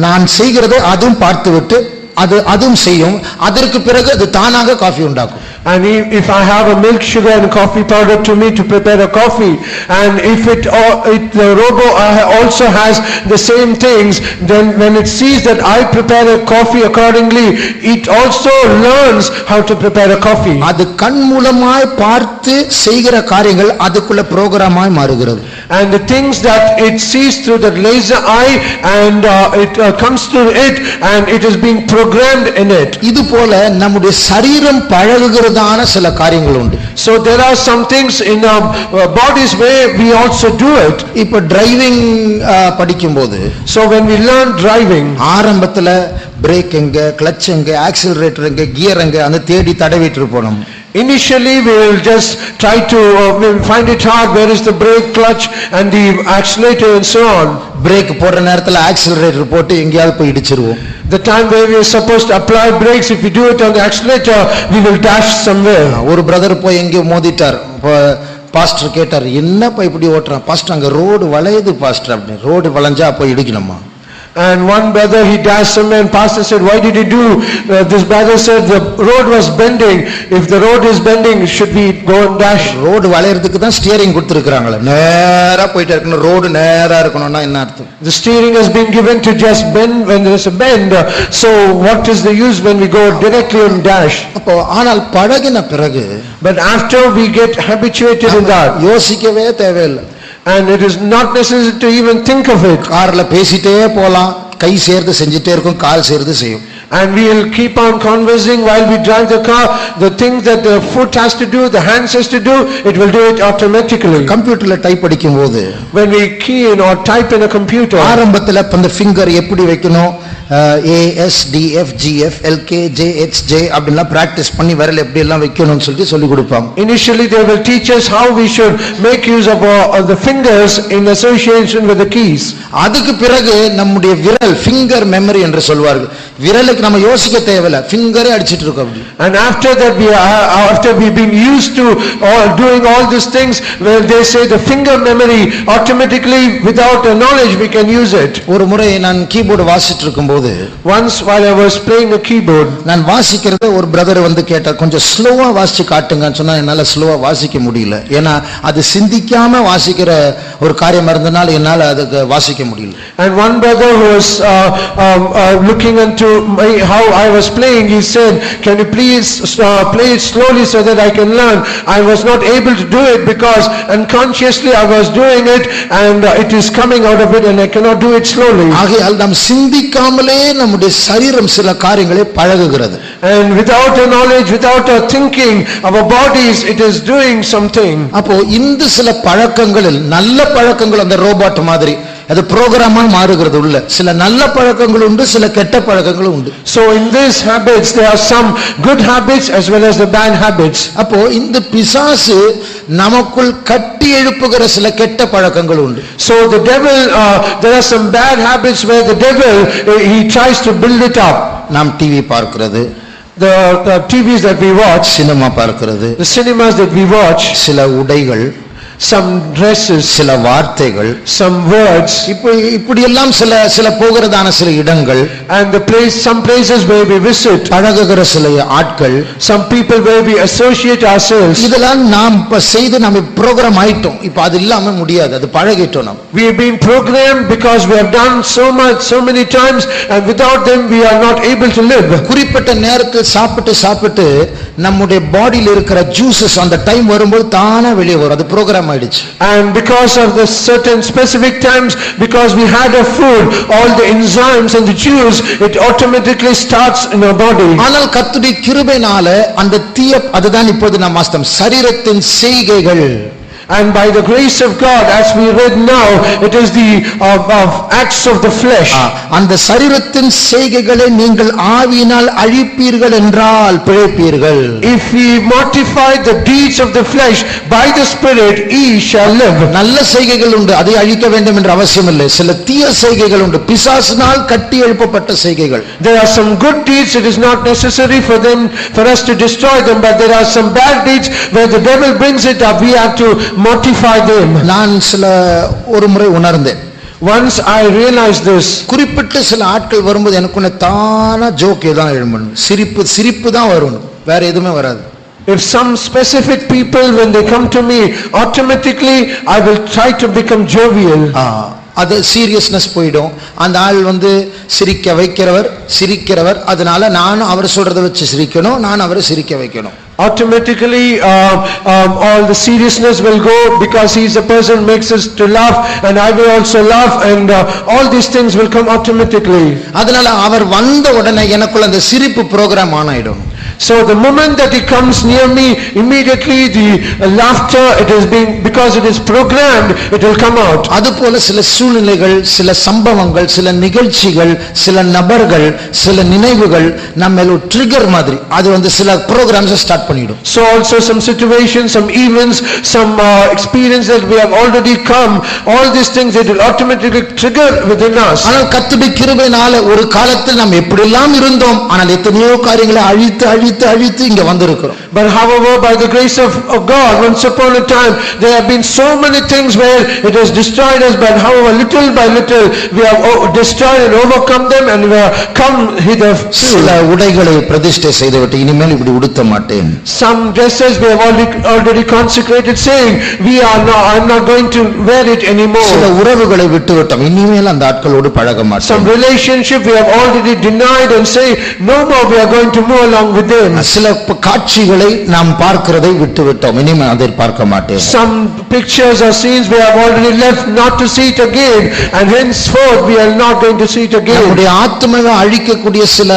நான் செய்கிறதை அதுவும் பார்த்துவிட்டு அதுவும் செய்யும். அதற்கு பிறகு அது தானாக காஃபி உண்டாக்கும். And if I have a milk, sugar and coffee powder to me to prepare a coffee, and if the robot also has the same things, then when it sees that I prepare a coffee accordingly, it also learns how to prepare a coffee. அது கண் மூலமாய் பார்த்து செய்கிற காரியங்கள் அதுக்குள்ள புரோகிராமாய் மாறுகிறது. And the things that it sees through that laser eye, and it comes to it, and it is being programmed in it. இது போல நம்முடைய சரீரம் பழகுகிறதான சில காரியங்கள் உண்டு. So there are some things in our bodies where we also do it. இப்ப driving படிக்கும்போது, so when we learn driving, ஆரம்பத்துல பிரேக் எங்க, கிளட்ச் எங்க, ஆக்சிலரேட்டர் எங்க, கியர் எங்க அந்த தேடி தடவிட்டு இருப்போம். Initially we will just try to we'll find it hard, where is the brake, clutch and the accelerator and so on. Break போடுற நேரத்துல ஆக்சிலரேட்டர் போட்டு எங்கயாவது போய் இடிச்சிருவோம். The time where we are supposed to apply brakes, if we do it on the accelerator, we will dash somewhere. ஒரு brother போய் எங்கேயோ மோதிட்டார். Pastor கேட்டார், என்னப்பா இப்படி ஓட்டுறான்? பாஸ்டர் அங்க ரோடு வளையுது பாஸ்டர் அப்படின்னு. ரோடு வளைஞ்சா போய் இடிக்கணுமா? And one brother, he dashed somewhere, and pastor said, why did he do? This brother said the road was bending. If the road is bending, should we go and dash? Road வளையறதுக்கு தான் steering கொடுத்திருக்காங்களே. நேரா போயிட்டே இருக்கணும், road நேரா இருக்கணும்னா என்ன அர்த்தம்? The steering has been given to just bend when there is a bend. So what is the use when we go directly and dash? அப்போ ஆனால் பழகின பிறகு, but after we get habituated in that, யோசிக்கவே தேவையில்லை. and it is not necessary to even think of it. கார்ல பேசிட்டே போலாம், கை சேர்ந்து செஞ்சிட்டே இருக்கும், கால் சேர்ந்து செய்யும். And we will keep on conversing while we drive the car. The things that the foot has to do, the hands has to do, it will do it automatically. கம்ப்யூட்டர்ல type அடிக்கும்போது, when we key in or type in a computer, ஆரம்பத்துல அந்த finger எப்படி வைக்கணும், ASDF GF LK JH J அப்படிலாம் practice பண்ணி விரல் எப்படி எல்லாம் வைக்கணும்னு சொல்லி கொடுப்பாங்க. Initially they will teach us how we should make use of the fingers in association with the keys. அதுக்கு பிறகு நம்முடைய விரல் ஃபிங்கர் மெமரி என்று சொல்வார்கள். விரலுக்கு நம்ம யோசிக்க தேவையில்லை, ஃபிங்கரே அடிச்சிட்டு இருக்கோம். And after that after we've been used to doing all these things, well they say the finger memory automatically without a knowledge we can use it. ஒரு முறை நான் கீபோர்டு வாசிச்சிட்டு இருக்கும்போது, once while I was playing a keyboard, நான் வாசிக்கிறத ஒரு brother வந்து கேட்டார், கொஞ்சம் ஸ்லோவா வாசிச்சு காட்டுங்கன்னு சொன்னா என்னால ஸ்லோவா வாசிக்க முடியல. ஏன்னா அது சிந்திக்காம வாசிக்கிற ஒரு காரியம் இருந்தனால என்னால அதுக்கு வாசிக்க முடியல. And one brother who was looking into how I was playing, he said, can you please play it slowly so that I can learn? I was not able to do it because unconsciously I was doing it, and it is coming out of it and I cannot do it slowly. ஆகையால் நாம் சிந்திக்காமலே நம்முடைய சரீரம் சில காரியங்களை பழகுகிறது. And without a knowledge, without a thinking, our bodies, it is doing something. அப்போ இந்த சில பழக்கங்களில் நல்ல பழக்கங்கள் அந்த ரோபோட் மாதிரி அது புரோகிராமா மாறுகிறது. உள்ள சில நல்ல பழக்கங்கள் உண்டு, சில கெட்ட பழக்கங்கள் உண்டு. So in these habits there are some good habits as well as the bad habits. அப்போ இந்த பிசாசு நமக்குள் கட்டி எழுப்புகிற சில கெட்ட பழக்கங்கள் உண்டு. So the devil, there are some bad habits where the devil he tries to build it up. நாம் டிவி பார்க்கிறது, the TVs that we watch, cinema பார்க்கிறது, the cinemas that we watch, சில உடைகள், some dresses, சில வார்த்தைகள், some words, இப்படி எல்லாம் சில போகிறதான சில இடங்கள், and some places where we visit, பழகுகிற சில ஆட்கள், some people where we associate ourselves. இதெல்லாம் நாம் செய்து நம்ம புரோகிராம் ஆயிட்டோம். இப்ப அது இல்லாம முடியாது, அது பழகிட்டோம். நாம் we have been programmed because we have done so much so many times, and without them we are not able to live. குறிப்பிட்ட நேரத்தில் சாப்பிட்டு நம்முடைய பாடியில் இருக்கிற ஜூசஸ் அந்த டைம் வரும்போது தானா வெளியே வரும். அது புரோகிராம் ஆயிடுச்சு. And because of the certain specific times, because we had a food, all the enzymes and the juice, it automatically starts in our body. ஆனால் கர்த்தருடைய கிருபையினால அந்த அதுதான் இப்போது நாம் வாசித்தோம், சரீரத்தின் செய்கைகள். And by the grace of God, as we read now, it is the acts of the flesh. அந்த சரீரத்தின் செய்கைகளை நீங்கள் ஆவியினால் அழிப்பீர்கள் என்றால் பிழைப்பீர்கள். If we mortify the deeds of the flesh by the Spirit, ye shall live. நல்ல செய்கைகள் உண்டு, அதை அழிக்க வேண்டும் என்ற அவசியம் இல்லை. சில தீய செய்கைகள் உண்டு, பிசாசினால் கட்டி எழுப்பப்பட்ட செய்கைகள். There are some good deeds, it is not necessary for us to destroy them, but there are some bad deeds where the devil brings it up, we have to mortify them. நான் ஒரு முறை உணர்ந்தேன். Once I realized this. குறிப்பிட்ட சில ஆட்கள் வரும்போது எனக்குள்ள தானா ஜோக் தான் எழும்பணும், சிரிப்பு தான் வரும், வேற எதுவுமே வராது. If some specific people, when they come to me, automatically I will try to become jovial. அது சீரியஸ்னஸ் போயிடும். அந்த ஆள் வந்து சிரிக்க சிரிக்கிறவர், அதனால நான் அவர் சொல்றதை வச்சு சிரிக்கணும், நான் அவரை சிரிக்க வைக்கணும். Automatically all the seriousness will go because he is a person makes us to laugh, and I will also laugh, and all these things will come automatically. அதனால அவர் வந்த உடனே எனக்குள்ள அந்த சிரிப்பு ப்ரோகிராம் ஆன் ஆயிடும். So the moment that he comes near me, immediately the laughter, it is being, because it is programmed, it will come out. அதுபோல சில சூழ்நிலைகள், சில சம்பவங்கள், சில நிகழ்ச்சிகள், சில நபர்கள், சில நினைவுகள் நம்ம ஒரு ட்ரிகர் மாதிரி அது வந்து சில ப்ரோகிராம்ஸ் ஸ்டார்ட் பண்ணிடும். So also some situations, some events, some experience that we have already come, all these things, it will automatically trigger within us. ஆனால் கர்த்தருடைய கிருபையினால ஒரு காலத்தில் நாம் எப்படி எல்லாம் இருந்தோம், ஆனால் எத்தனையோ காரியங்களை அழித்து இங்க வந்திருக்கிறோம். But however, by the grace of God, once upon a time there have been so many things where it has destroyed us, but however little by little we have destroyed and overcome them, and we have come hither. சில உடைகளை பிரதிஷ்டை செய்துவிட்டு இனிமேல் இப்படி உடுத்த மாட்டேன். Some dresses we have already consecrated, saying I'm not going to wear it anymore. சில உறவுகளை விட்டுவிட்டோம், இனிமேல் அந்த ஆட்களோடு பழக மாட்டேன். Some relationship we have already denied and say no more we are going to move along with them. சில காட்சிகளை நாம் பார்க்கிறதை விட்டுவிட்டோம், இனிமேல் அதை பார்க்க மாட்டேன். Some pictures or scenes we have already left not to see it again, and henceforth we are not going to see it again. நம்முடைய ஆத்துமாவை அழிக்கக்கூடிய சில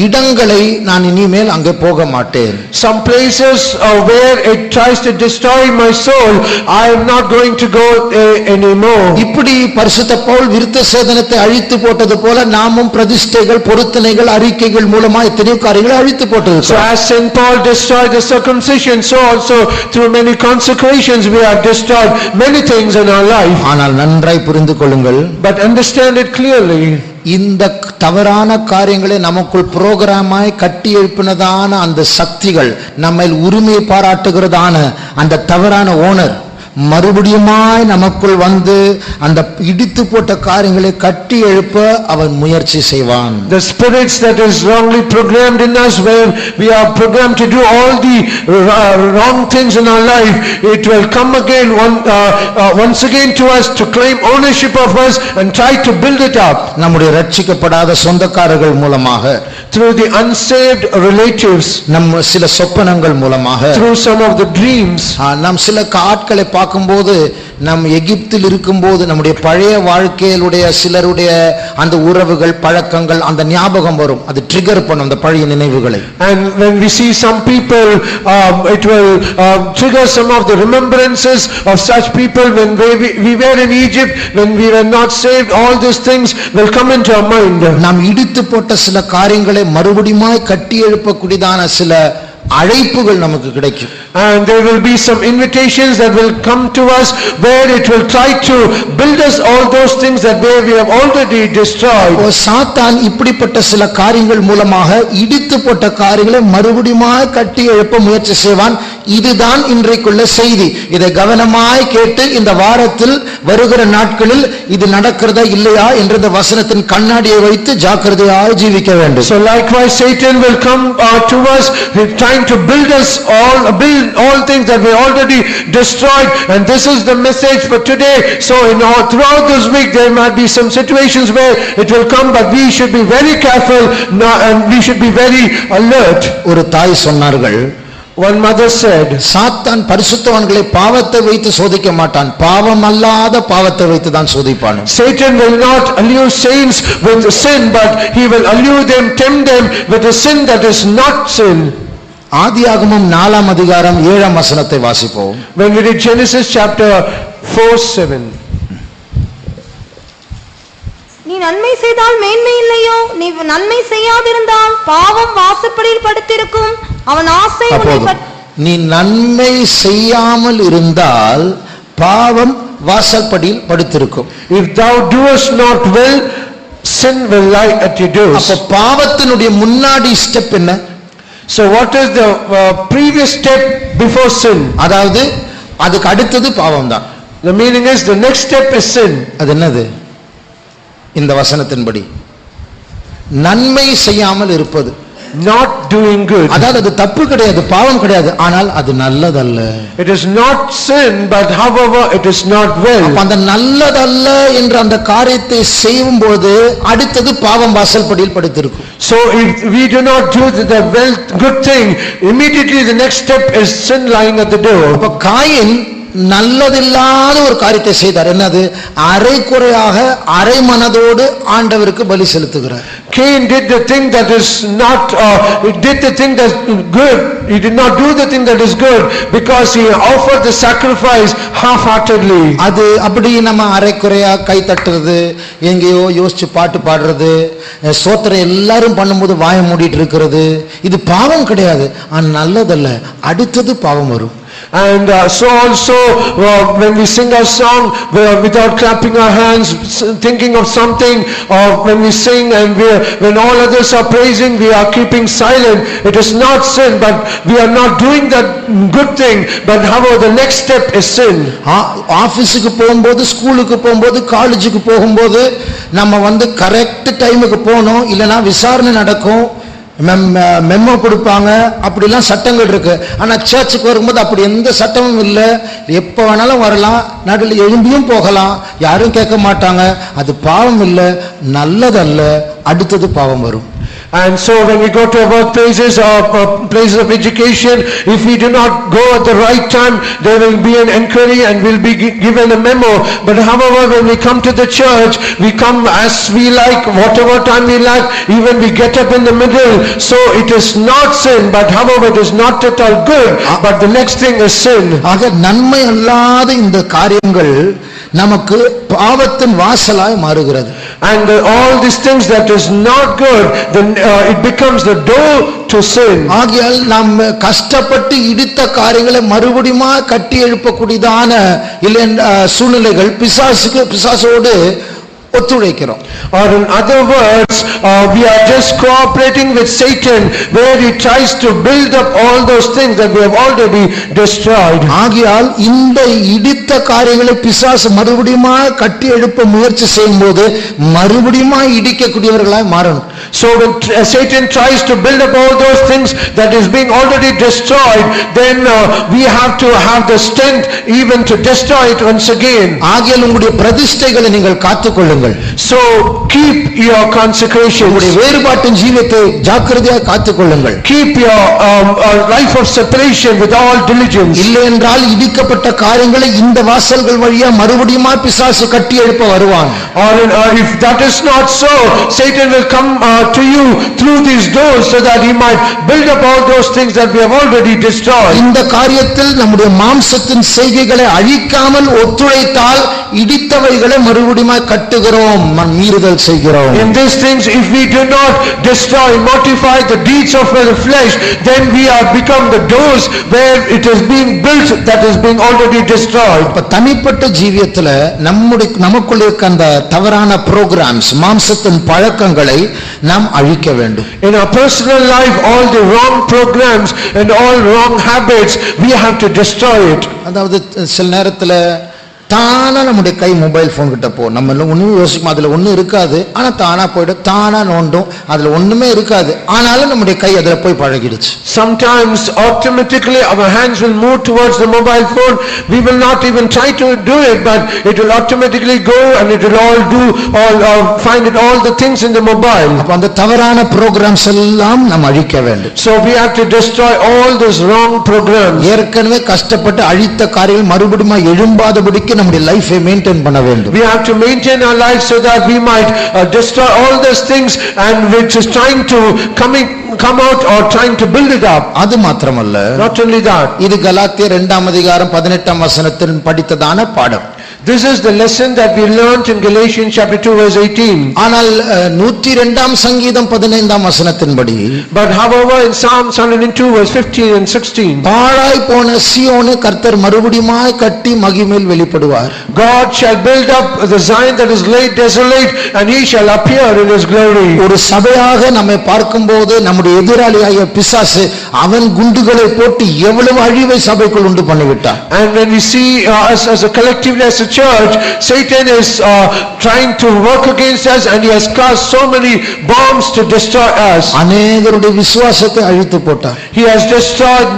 இடங்களை நான் இனிமேல் அங்கே போக மாட்டேன். Some places where it tries to destroy my soul, I am not going to go anymore. இப்படி பரிசுத்த பவுல் விருத்த சேதனத்தை அழித்து போட்டது போல நாமும் பிரதிஷ்டைகள், பொருத்தனைகள், அறிக்கைகள் மூலமா எத்தனையோ காரியங்களை அழித்து போட்டது. So as Saint Paul destroyed the circumcision, so also through many consecrations we have destroyed many things in our life. ஆனால் நன்றாய் புரிந்து கொள்ளுங்கள், but understand it clearly, இந்த தவறான காரியங்களை நமக்குள் புரோகிராமாய் கட்டி எழுப்பினதான அந்த சக்திகள், நம்மை உரிமை பாராட்டுகிறதான அந்த தவறான ஓனர் மறுபடியுமாய் நமக்குள் வந்து அந்த இடித்து போட்ட காரியங்களை கட்டி எழுப்ப அவன் முயற்சி செய்வான். The spirits that is wrongly programmed in us, where we are programmed to do all the wrong things in our life, it will come again once again to us to claim ownership of us and try to build it up. நம்முடைய ரட்சிக்கப்படாத சொந்தக்காரர்கள் மூலமாக, through the unsaved relatives, நம்ம சில சொப்பனங்கள் மூலமாக, through some of the dreams, நாம் சில ஆட்களை பார்க்கும்போது நம் எகிப்தில் இருக்கும்போது நம்முடைய பழைய வாழ்க்கையிலுடைய சிலருடைய அந்த உறவுகள், பழக்கங்கள், அந்த ஞாபகம் வரும், அது ட்ரிகர் பண்ணும் அந்த பழைய நினைவுகளை. And when we see some people, it will trigger some of the remembrances of such people when we were in Egypt, when we were not saved. All these things will come into our mind. நாம் இடித்து போட்ட சில காரியங்களை மறுபடியுமாய் கட்டி எழுப்பக்கூடியதான சில அழைப்புகள் நமக்கு கிடைக்கும். And there will be some invitations that will come to us where it will try to build us all those things that we have already destroyed. சாத்தான் இப்படிப்பட்ட சில காரியங்கள் மூலமாக இடித்து போட்ட காரியங்களை மறுபடியுமாய் கட்டி எழுப்ப முயற்சி செய்வான். இதுதான் இன்றைக்குள்ள செய்தி. இதை கவனமாய் கேட்டு இந்த வாரத்தில் வருகிற நாட்களில் இது நடக்கிறதா இல்லையா என்ற இந்த வசனத்தின் கண்ணாடியை வைத்து ஜாக்கிரதையாய் ஜீவிக்க வேண்டும். So likewise Satan will come to us trying to build us all things that we already destroyed, and this is the message for today. So throughout this week there might be some situations where it will come, but we should be very careful and we should be very alert. ஒரு தாய் சொன்னார்கள், one mother said, சாத்தான் பரிசுத்தவான்களை பாவத்தை வைத்து சோதிக்க மாட்டான், பாவம் அல்லாத பாவத்தை வைத்து தான் சோதிப்பான். Satan will not allure saints with sin, but he will allure them, tempt them with a sin that is not sin. ஆதியாகமம் 4ஆம் அதிகாரம் 7ஆம் வசனத்தை வாசிப்போம். When we read Genesis chapter 4:7, நீ நன்மை செய்தால் மேன்மை இல்லையோ, நீ நன்மை செய்யாதிருந்தால் பாவம் வாசற்படியில் படுத்திருக்கும், அவன் ஆசை உன்னை. நீ நன்மை செய்யாமல் இருந்தால் பாவம் வாசற்படியில் படுத்திருக்கும். If thou doest not well, sin will lie at your doors. அப்ப பாவத்தினுடைய முன்னாடி ஸ்டெப் என்ன? So what is the previous step before sin? அதாவது அதுக்கு அடுத்தது பாவம் தான். The meaning is the next step is sin. அது என்னது? இந்த வசனத்தின்படி நன்மை செய்யாமல் இருப்பது. not doing good. அதாவது அது தப்பு கிடையாது, பாவம் கிடையாது, ஆனால் அது நல்லதல்ல. It is not sin, but however it is not well. அந்த நல்லதல்ல என்ற அந்த காரியத்தை செய்யும்போது அடுத்தது பாவம் வாசல்படியில் படுத்திருக்கும். So if we do not do the well good thing, immediately the next step is sin lying at the door. அப்ப காயின் நல்லதில்லாத ஒரு காரியத்தை செய்தார். என்னது? அரைகுறையாக அரை மனதோடு ஆண்டவருக்கு பலி செலுத்துகிறார். Cain did the thing that is not he did the thing that is good. He did not do the thing that is good because he offered the sacrifice half-heartedly. அது அப்படி நம்ம அரைக்குறையா கை தட்டுறது, எங்கேயோ யோசிச்சு பாட்டு பாடுறது, சோத்திரம் எல்லாரும் பண்ணும்போது வாயை மூடிட்டு இருக்கிறது, இது பாவம் கிடையாது, ஆனா நல்லதல்ல. அடுத்தது பாவம் வரும். And so also when we sing our song without clapping our hands, thinking of something, or when we sing and when all others are praising, we are keeping silent, it is not sin, but we are not doing that good thing, but however the next step is sin. ஆபீஸுக்கு போகும்போது, ஸ்கூலுக்கு போகும்போது, காலேஜுக்கு போகும்போது நம்ம correct டைமுக்கு போகணும், இல்லைன்னா விசாரணை நடக்கும், மெமோ கொடுப்பாங்க, அப்படிலாம் சட்டங்கள் இருக்கு. ஆனா சர்ச்சுக்கு வரும்போது அப்படி எந்த சட்டமும் இல்லை, எப்ப வேணாலும் வரலாம், நடுவில் எழும்பியும் போகலாம், யாரும் கேட்க மாட்டாங்க. அது பாவம் இல்லை, நல்லதல்ல, அடுத்தது பாவம் வரும். And so when we go to our workplaces or places of education, if we do not go at the right time, there will be an inquiry and we'll be given a memo. But however, when we come to the church, we come as we like, whatever time we like, even we get up in the middle. So it is not sin, but however it is not at all good, but the next thing is sin. ஆக நன்மை அல்லாத இந்த காரியங்கள் நமக்கு பாவத்தின் வாசலாய் மாறுகிறது. And all these things that is not good, then it becomes the door to sin. ஆகையால் நாம் கஷ்டப்பட்டு இடித்த காரியங்களை மறுபடியும் கட்டி எழுப்பக்கூடியதான இல்லை சூழ்நிலைகள் பிசாசோடு ஒத்துழைக்கிறோம். Or in other words, we are just cooperating with Satan, where he tries to build up all those things that we have already destroyed. ஆகையால் இந்த இடித்த காரியங்களை பிசாசு மறுபடியும் கட்டி எழுப்ப முயற்சி செய்யும்போது மறுபடியும் இடிக்கக்கூடியவர்களாய் மாறணும். So when Satan tries to build up all those things that is being already destroyed, then we have to have the strength even to destroy it once again. ஆகையால் உங்களுடைய பிரதிஷ்டைகளை நீங்கள் காத்துக்கொள்ளுங்கள். So keep your consecration. உங்களுடைய வேறுபாட்டின் ஜீவியத்தை ஜாக்கிரதையாக காத்துக்கொள்ளுங்கள். Keep your life of separation with all diligence. இல்லை என்றால் இடிக்கப்பட்ட காரியங்களை இந்த வாசல்கள் வழியா மறுபடியும் பிசாசு கட்டி எழுப்ப வருவான். Or if that is not so, Satan will come to you through these doors so that he might build up all those things that we have already destroyed. இந்த காரியத்தில் நம்முடைய மாம்சத்தின் செய்கைகளை அழிக்காமல் ஒத்துழைத்தால் இடித்தவைகளை மறுபடியும் கட்டுகிறோம், மீறுதல் செய்கிறோம். In these things, if we do not destroy, mortify the deeds of the flesh, then we are become the doors where it is being built that is being already destroyed. தனிப்பட்ட ஜீவியத்துல நமக்குள்ள இருக்க அந்த தவறான ப்ரோகிராம்ஸ், மாம்சத்தின் பழக்கங்களை நாம் அழிக்க வேண்டும். In our personal life, all the wrong programs and all wrong habits, we have to destroy it. அதாவது சில நேரத்துல தானா நம்முடைய கை மொபைல் போன் கிட்ட போ, நம்ம ஒண்ணுமே யோசிக்கும், அதுல ஒண்ணும் இருக்காது, ஆனா தானா போயிடும், தானா நோண்டும், அதுல ஒண்ணுமே இருக்காது, ஆனாலும் நம்முடைய கை அதுல போய் பழகிடுச்சு. Sometimes automatically our hands will move towards the mobile phone. We will not even try to do it, but it will automatically go and it will all do find it all the things in the mobile. அப்ப அந்த தவறான programs எல்லாம் நாம் அழிக்க வேண்டும். So we have to destroy all those wrong programs. ஏற்கனவே கஷ்டப்பட்டு அழித்த காரியங்கள் மறுபடியும் எழும்பாதபடிக்கு நம்முடைய லைஃபை மெயின்டைன் பண்ண வேண்டும். We have to maintain our life so that we might destroy all those things and which is trying to come out or trying to build it up. அது மாத்திரமல்ல, not only that, இது கலாத்தியர் 2ஆம் அதிகாரம் 18ஆம் வசனத்தில் படித்ததான பாடம். This is the lesson that we learned in Galatians chapter 2 verse 18. ஆனால் 102ஆம் சங்கீதம் 15ஆம் வசனத்தின்படி, but however in Psalms 102 verse 15 and 16, பாழாய் போன சீயோனை கர்த்தர் மறுபடியுமாய் கட்டி மகிமையில் வெளிப்படுவார். God shall build up the Zion that is laid desolate and he shall appear in his glory. ஒரு சபையாக நம்மை பார்க்கும்போது நம்முடைய எதிராளியாகிய பிசாசு அவன் குண்டுகளை போட்டு எவ்வளவு அழிவை சபைக்குள் உண்டு பண்ணிவிட்டான். And when we see us as a collectively as a church, Satan is trying to work against us, and he has cast so many bombs to destroy us. அநேகருடைய விசுவாசத்தை அழித்து போட்டார். He has destroyed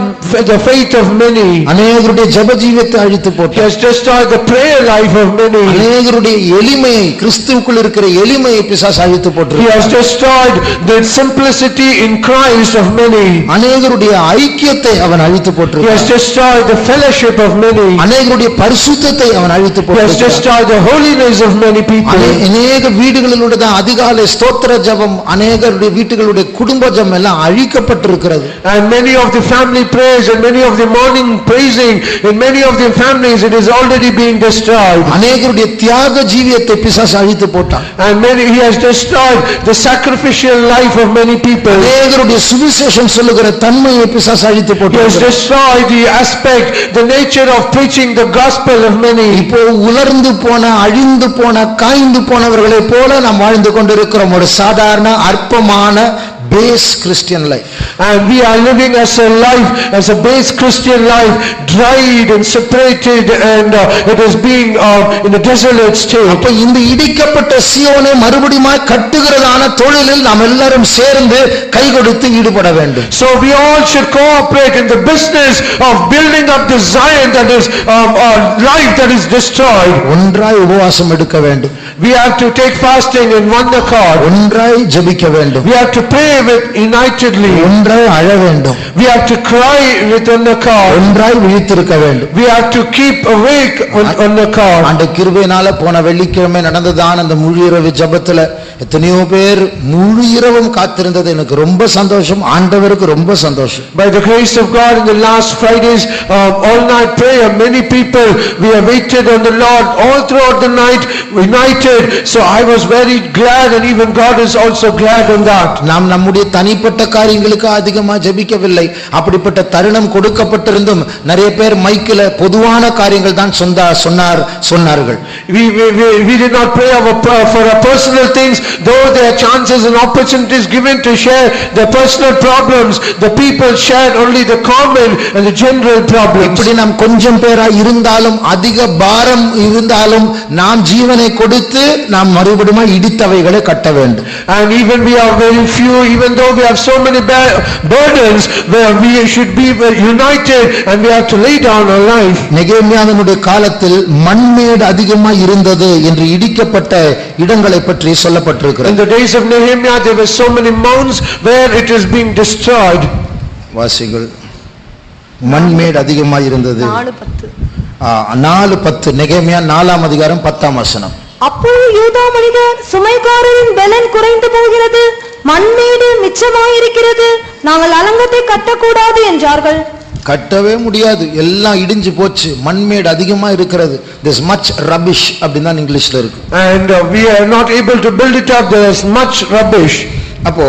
the faith of many. அநேகருடைய ஜெப ஜீவியத்தை அழித்து He போட்டார். has destroyed the prayer life of many. அநேகருடைய எளிமையை, கிறிஸ்துவுக்குள் இருக்கிற எளிமையை பிசாசு அழித்து He போட்டார். has destroyed the simplicity in Christ of many. அநேகருடைய ஐக்கியத்தை அவன் அழித்து He has போட்டார். destroyed the fellowship of many. அநேகருடைய பரிசுத்தத்தை அவன் அழித்து He has போட்டார். destroyed the holiness of many people. அநேக வீடுகளிலுடைய அதிகாலை ஸ்தோத்திர ஜெபம், அநேகருடைய வீட்டுகளுடைய குடும்ப ஜெபம் எல்லாம் அழிக்கப்பட்டிருக்கிறது. And many of the family prayers and many of the morning praising in many of the families, it is already being destroyed. அநேகருடைய தியாக ஜீவியத்தை பிசாசு அழித்து போட்டான். And many, he has destroyed the sacrificial life of many people. அநேகருடைய சுவிசேஷம் சொல்லுகிற தன்மையை பிசாசு அழித்து He has போட்டான். destroyed the aspect, the nature of preaching the gospel of many. இப்போ உலர்ந்து போன, அழிந்து போன, காய்ந்து போனவர்களை போல நாம் வாழ்ந்து கொண்டிருக்கிறோம். ஒரு சாதாரண அற்பமான base Christian life. And we are living as a life, as a base Christian life, dried and separated, and it is being in a desolate state. அப்ப இந்த இடிக்கப்பட்ட சீயோனை மறுபடியும் கட்டுகிறதான தொழிலில் நாம் எல்லாரும் சேர்ந்து கை கொடுத்து ஈடுபட வேண்டும். So we all should cooperate in the business of building up the Zion that is life that is destroyed. ஒன்றாய் உபவாசம் எடுக்க வேண்டும். We have to take fasting in one accord. ஒன்றாய் ஜெபிக்க வேண்டும். We have to pray with unitedly. ஒன்றாய் அழ வேண்டும். We have to cry with one accord. ஒன்றாய் விழித்திருக்க வேண்டும். We have to keep awake on accord. அந்த கிருபையினால போன வெள்ளிக்கிழமை நடந்ததான அந்த முழு இரவு ஜெபத்துல எத்தனையோ பேர் முழு இரவும் காத்திருந்தது எனக்கு ரொம்ப சந்தோஷம். ஆண்டவருக்கு ரொம்ப சந்தோஷம். By the grace of God, in the last Fridays all night prayer, many people we have waited on the Lord all throughout the night, united. So I was very glad, and even God is also glad on that. நாம் நம்முடைய தனிப்பட்ட காரியங்களுக்கு அதிகமா ஜெபிக்கவில்லை. அப்படிப்பட்ட தருணம் கொடுக்கப்பட்டிருந்தும் நிறைய பேர் மைக்கில பொதுவான காரியங்கள் தான் சொன்னார்கள். We did not pray for our personal things, though there are chances and opportunities given to share their personal problems. The people shared only the common and the general problems. இப்படி நாம் கொஞ்சம் பேரா இருந்தாலும், அதிக பாரம் இருந்தாலும், நாம் ஜீவனை கொடுத்து நாம் மறுபடியும் இடித்தவைகளை கட்ட வேண்டும். And even we are very few, even though we have so many burdens, where we should be united and we have to lay down our life. நெகேமியாவினுடைய காலத்தில் மண்மேடு அதிகமா இருந்தது என்று இடிக்கப்பட்ட இடங்களை பற்றி சொல்லப்பட்டிருக்கிறது. In the days of Nehemiah, there were so many mounds where it is being destroyed. வாசிகள், மண்மேடு அதிகமா இருந்தது. 4:10 நெகேமியா 4ஆம் அதிகாரம் 10ஆம் வசனம். அப்பொழுது யூதா மனிதர், சுமைகாரரின் பலன் குறைந்து போகிறது, மண்மேடு மிச்சமாயிருக்கிறது, நாங்கள் அலங்கத்தை கட்டக்கூடாது என்றார்கள். கட்டவே முடியாது, எல்லாம் இடிஞ்சு போச்சு, மண்மேடு அதிகமா இருக்கிறது. There's much rubbish அப்படிதான் இங்கிலீஷ்ல இருக்கு. And we are not able to build it up, there is much rubbish. அப்போ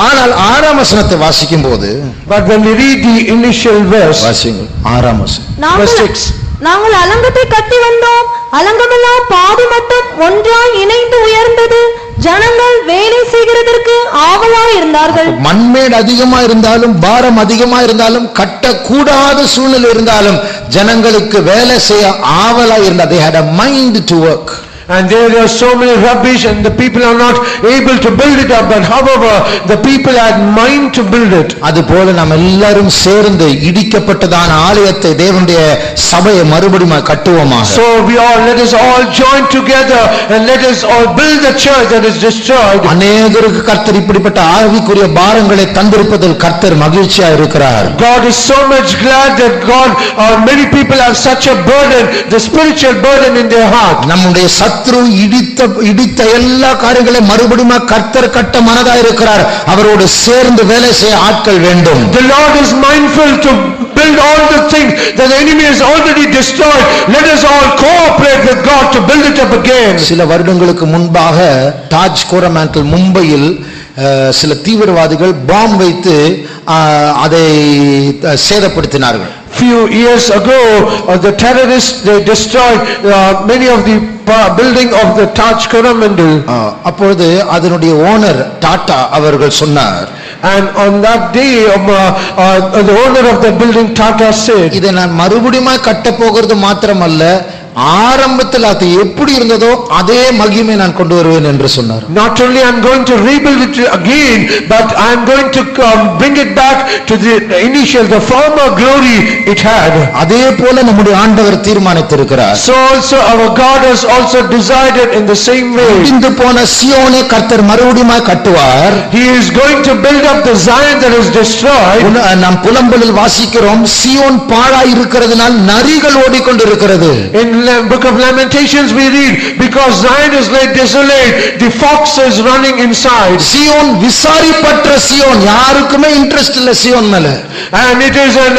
ஆனால் 6ஆம் வசனத்தை வாசிக்கும் போது, but when we read the initial verse, வாசிங்க 6ஆம் வசனம், verse 6, நாங்கள் அலங்கத்தை கட்டி வந்தோம், அலங்கமெல்லாம் பாதி மட்டும் ஒன்றாய் இணைந்து உயர்ந்தது, ஜனங்கள் வேலை செய்கிறதற்கு ஆவலாய் இருந்தார்கள். மண்மேடு அதிகமா இருந்தாலும், பாரம் அதிகமா இருந்தாலும், கட்டக்கூடாத சூழ்நிலை இருந்தாலும் ஜனங்களுக்கு வேலை செய்ய ஆவலாய் இருந்தார். They had a mind to work. And there are so many rubbish and the people are not able to build it up, but however the people had mind to build it. அதுபோல நாம் எல்லாரும் சேர்ந்து இடிக்கப்பட்டதான ஆலயத்தை, தேவனுடைய சபையை மறுபடியும் கட்டுவோமாக. So let us all join together and let us all build the church that is destroyed. அநேகருக்கு கர்த்தர் இப்படிப்பட்ட ஆவிக்குரிய பாரங்களை தந்திருப்பதில் கர்த்தர் மகிழ்ச்சியா இருக்கிறார். God is so much glad that many people have such a burden, the spiritual burden in their heart. நம்முடைய சத்ரு இடித்த எல்லா காரியங்களையும் மறுபடியும் கர்த்தர் கட்ட மனதா இருக்கிறார். அவரோடு சேர்ந்து வேலை செய்ய ஆட்கள் வேண்டும். The Lord is mindful to build all the things that the enemy has already destroyed. Let us all cooperate with God to build it up again. சில வருடங்களுக்கு முன்பாக தாஜ் கோரமண்டல் மும்பையில் சில தீவிரவாதிகள் பாம் வைத்து அதை சேதப்படுத்தினார்கள். Few years ago the terrorists, they destroyed many of the building of the Taj Coromandel. அப்பொழுது அதனுடைய ஓனர் டாடா அவர்கள் சொன்னார், and on that day the owner of the building Tata said, இதை நான் மறுபடியும் கட்ட போகிறது மாத்திரமல்ல, ஆரம்பத்தில் அது எப்படி இருந்ததோ அதே மகிமை நான் கொண்டு வருவேன் என்று சொன்னார். Not only I'm going to rebuild it again, but I'm going to bring it back to the initial, the former glory it had. அதே போல நம்முடைய ஆண்டவர் தீர்மானித்திருக்கிறார். So also our God has also decided in the same way. இடிந்து போன சீயோனை கர்த்தர் மறுபடியும் கட்டுவார். He is going to build up the Zion that is destroyed. நாம் புலம்பலில் வாசிக்கிறோம், சீயோன் பாழாய் இருக்கிறதுனால் நரிகள் ஓடிக்கொண்டிருக்கிறது. In book of Lamentations we read, because Zion is laid desolate, the fox is running inside. சீயோன் விசாரிப்பற்ற சீயோன், யாருக்குமே இன்ட்ரெஸ்ட் இல்ல சீயோன் மேல. And it is an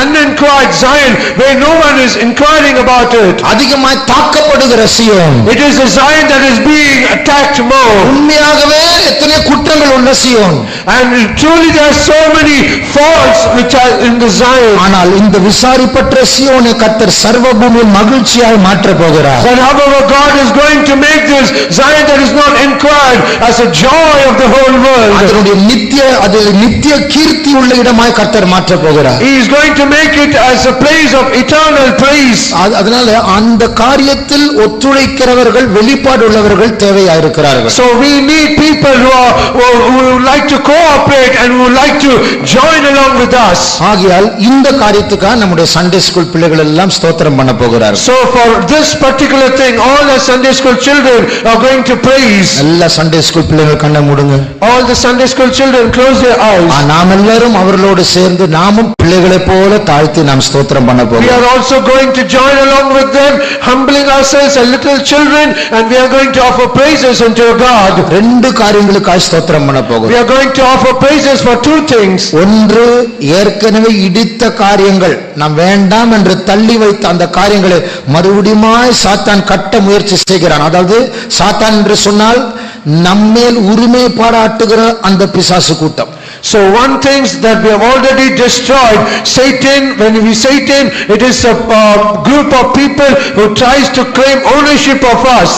uninquired Zion where no one is inquiring about it. அதிகமாய் தாக்கப்படுகிற சீயோன். It is a Zion that is being attacked more. உண்மையாகவே எத்தனை குற்றங்கள் உள்ள சீயோன். And truly there are so many faults which are in the Zion. ஆனால் இந்த விசாரிப்பற்ற சீயோனை கர்த்தர் சர்வபூமியின் மகிழ்ச்சியாய் மாற்ற போகிறார். But however God is going to make this Zion that is not inquired as a joy of the whole world. அதனுடைய நித்திய கீர்த்தி உள்ள இடமாய் கர்த்தர் மாற்ற போகிறார். He is going to make it as a place of eternal praise. அதனால அந்த காரியத்தில் ஒத்துழைக்கிறவர்கள், வெளிப்பாடு உள்ளவர்கள் தேவையாயிருக்கிறார்கள். So we need people who would like to cooperate and who would like to join along with us. ஆகையால் இந்த காரியத்துக்காக நம்முடைய சண்டே ஸ்கூல் பிள்ளைகள் எல்லாம் ஸ்தோத்திரம் பண்ண போகிறார்கள். So for this particular thing all the Sunday school children are going to praise. எல்லா சண்டே ஸ்கூல் பிள்ளைகள் கண்ணை மூடுங்க. All the Sunday school children close their eyes. நாம் எல்லாரும் அவர்களோடு சேர்ந்து நாமும் பிள்ளைகளை போல தாழ்த்தி நாம் ஸ்தோத்திரம் பண்ண போகிறோம். We are also going to join along with them, humbling ourselves as little children, and we are going to offer praises unto God. ரெண்டு காரியங்களுக்காக ஸ்தோத்திரம் பண்ண போகிறோம். We are going to offer praises for two things. ஒன்று, ஏற்கனவே இடித்த காரியங்கள், நாம் வேண்டாம் என்று தள்ளி வைத்த அந்த காரியங்களை மறுபடியும் சாத்தான் கட்ட முயற்சி செய்கிறான். அதாவது சாத்தான் என்று சொன்னால் நம்மேல் உரிமை பாராட்டுகிற அந்த பிசாசு கூட்டம். So one thing that we have already destroyed, Satan, when we Satan, it is a group of people who tries to claim ownership of us.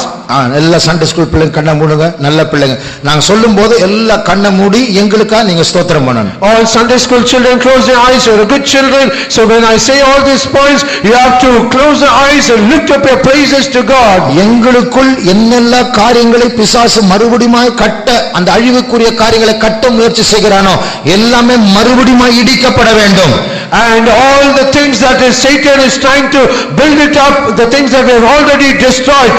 எல்லா சண்டே ஸ்கூல் பிள்ளைங்க கண்ணை மூடுங்க. நல்ல பிள்ளைங்க, நாங்க சொல்லும் போது எல்லா கண்ணை மூடி எங்களுக்கா நீங்க ஸ்தோத்திரம் பண்ணணும். All Sunday school children close their eyes. You are good children, so when I say all these points you have to close the eyes and lift up your praises to God. எங்களுக்குள் என்னென்ன காரியங்களை பிசாசு மறுபடியும் கட்ட, அந்த அழிவுக்குரிய காரியங்களை கட்ட முயற்சி செய்கிறானோ எல்லாமே மறுபடியும் இடிக்கப்பட வேண்டும். And all the things that Satan is trying to build it up, the things that we have already destroyed,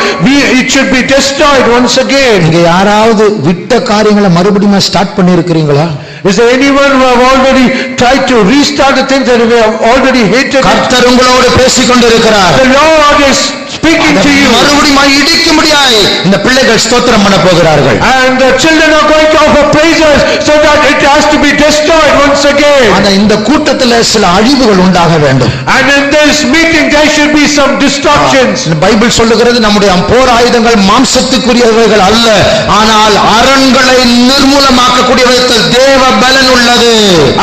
it should be destroyed once again. இங்க யாராவது விட்ட காரியங்களை மறுபடியும் ஸ்டார்ட் பண்ணி இருக்கிறீங்களா? Is there anyone who have already tried to restart the things that we have already hated? கர்த்தர் உங்களோடு பேசிக் கொண்டிருக்கிறார். The Lord is speaking to you. மறுபடியும் இடிக்கும்படியாய் இந்த பிள்ளைகள் ஸ்தோத்திரம் பண்ண போகிறார்கள். And the children are going to offer praises so that it has to be destroyed once again. ஆனா இந்த கூட்டத்தில் சில அழிவுகள் உண்டாக வேண்டும். And in this meeting there should be some destructions. Bible சொல்லுகிறது நம்முடைய போர் ஆயுதங்கள் மாம்சத்துக்குரியவைகள் அல்ல, ஆனால் அரண்களை நிர்மூலமாக்கக்கூடியவைகள் தேவ பலன் உள்ளது.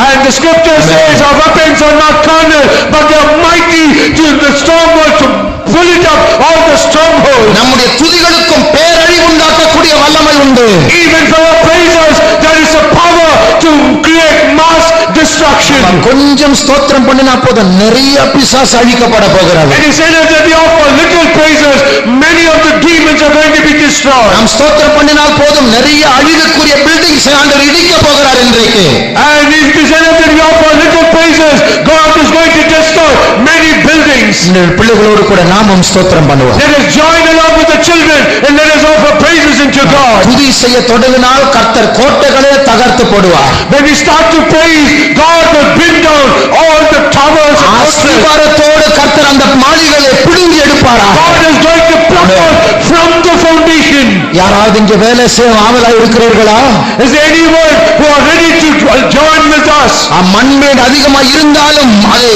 And the scripture says our weapons are not carnal but they are mighty to the stronghold, to pull it up all the strongholds. நம்முடைய துதிகளுக்கும் பேரழிவு உண்டாக்கக்கூடிய வல்லமை உண்டு. Even for our praises there is a power to create mass destruction. கொஞ்சம் ஸ்தோத்திரம் பண்ணினா போதும், நிறைய பிசாசு அழிக்கப்பட போகிறது. And he said that we offer little praises, many of the demons are going to be destroyed. நாம் ஸ்தோத்திரம் பண்ணினால் போதும், நிறைய அழிவுக்குரிய பில்டிங்ஸ் ஆண்டவர் இடிக்க போகிறார் இன்றைக்கு. And if he said that we offer little praises, God is going to destroy many buildings. இந்த பிள்ளைகளோடு கூட நாமும் ஸ்தோத்திரம் பண்ணுவோம். Let us join along with the children and let us offer praises unto God. துதி செய்ய தொடங்கினால் கர்த்தர் கோட்டைகளை தகர்த்து போடுவார். When we start to praise, God will bring down all the towers. ஆசீர்வாதத்தோடு கர்த்தர் அந்த மாளிகைகளை பிடுங்கி எடுப்பாரா. God is going to pluck out from the foundation. யாராவது இங்கே வேலை செய்ய ஆவலா இருக்கிறீர்களா? Is there anyone who are ready to join with us? மண்மேடு அதிகமா இருந்தாலும் அதை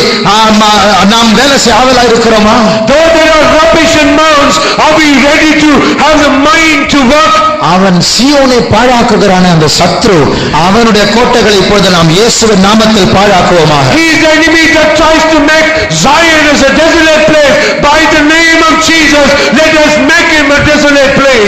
நாம் வேலை செய்ய ஆவலா இருக்கிறோமா? Though there are rubbish and mounds, are we ready to have the mind to work? அவன் சீயோனை பாழாக்குகிறானே அந்த சத்ரு, அவனுடைய கோட்டைகளை இப்பொழுது நாம் இயேசுவின் நாமத்தில் பாழாக்குவோமாக. He is the enemy that tries to make Zion as a desolate place. By the name of Jesus, let us make him a desolate place.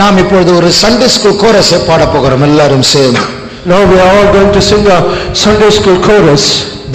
நாம் இப்பொழுது ஒரு சண்டே ஸ்கூல் கோரஸை பாட போகிறோம் எல்லாரும் சேர்ந்து. Now we are all going to sing a Sunday school chorus.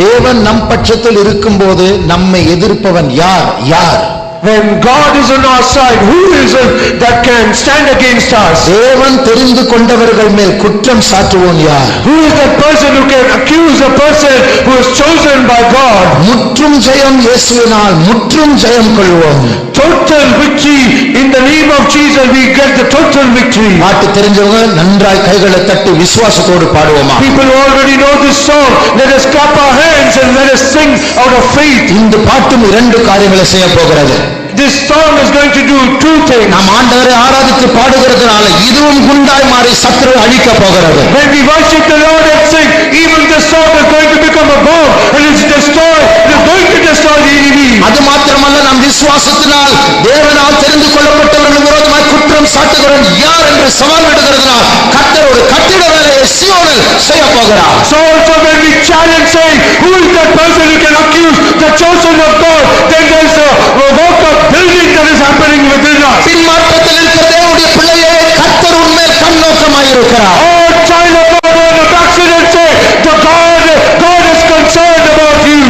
தேவன் நம் பட்சத்தில் இருக்கும்போது நம்மை எதிர்ப்பவன் யார்? When God is on our side, who is it that can stand against us? தேவன் தெரிந்து கொண்டவர்கள் மேல் குற்றம் சாட்டுவோன் யார்? Who is that person who can accuse a person who is chosen by God? முற்றும் ஜெயம் இயேசுவினால் முற்றும் ஜெயம் கொள்வோம். Total victory in the name of Jesus, we get the total victory. பாட்டு தெரிஞ்சவங்க நன்றாய் கைகளை தட்டி விசுவாசத்தோடு பாடுவோமா? People who already know this song, let us clap our hands and let us sing out of faith. இந்த பாட்டும் இரண்டு காரியங்களை செய்ய போகிறது. This song is going to do two things. நாம் ஆண்டவரை ஆராதித்து பாடுகிறதுனால இதுவும் குண்டாய் மாறி சத்துரு அழிக்க போகிறது. When we worship the Lord and sing, even this song is going to become a bomb and it's destroyed. It is going to destroy the enemy. அது மாத்திரமல்ல, நாம் விசுவாசத்தினால் தேவனால் தெரிந்து கொள்ளப்பட்டவர்கள் விரோதமாய் குற்றம் சாட்டுகிறவன் யார் என்று சவால் விடுகிறதுனால் கர்த்தர் ஒரு கட்டிட வேலையை சீயோனில் செய்ய போகிறார். So also when we challenge saying, who is that person who can accuse the chosen of God, then there is a work of building that is happening within us. பின்மாற்றத்தில் இருக்கிற தேவனுடைய பிள்ளையே, கர்த்தர் உன்மேல் கண்ணோக்கமாய் இருக்கிறார். All child of God on the backside and say, God is concerned about you.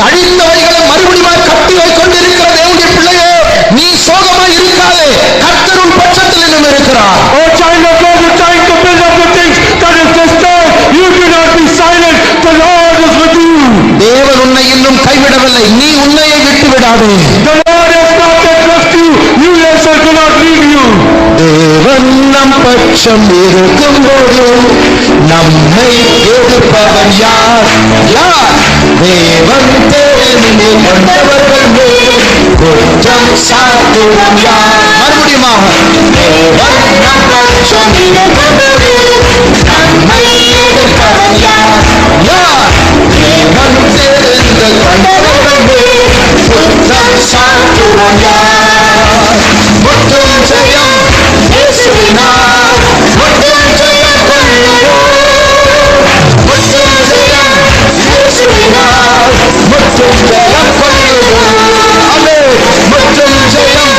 அழிந்தவைகளை மறுபடியும் கட்டி கொண்டிருக்கிற தேவனுடைய பிள்ளையே, நீ சோகமாய் இருக்காதே, கர்த்தர் உன் பட்சத்தில் இன்னும் இருக்கிறார். Oh child of God, who is trying to build up the things that is destroyed, you do not be silent, the Lord is with you. தேவன் உன்னை இன்னும் கைவிடவில்லை, நீ உன்னையே விட்டு விடாதே. The Lord has not yet left you, you yourself do not leave you. தேவன் நம் பட்சம் இருக்கும்போது நம்மை எதிர்ப்பவன் யார்? தேவன் தெரிந்து கொண்டவர்கள் மேல் குற்றம் சாட்டுவோன் யார்? மறுபடியுமாக, தேவன் நம் பட்சம் இருக்கும்போது நம்மை எதிர்ப்பவன் யார்? தேவன் தெரிந்து கொண்டவர்கள் மேல் குற்றம் சாட்டுவோன் யார்? முற்றும் ஜெயம் இயேசுவினால், முற்றும் ஜெயம் கொள்ளுவோம். முற்றும் ஜெயம் இயேசுவினால், முற்றும் ஜெயம் கொள்ளுவோம். ஆமென். முற்றும் ஜெயம்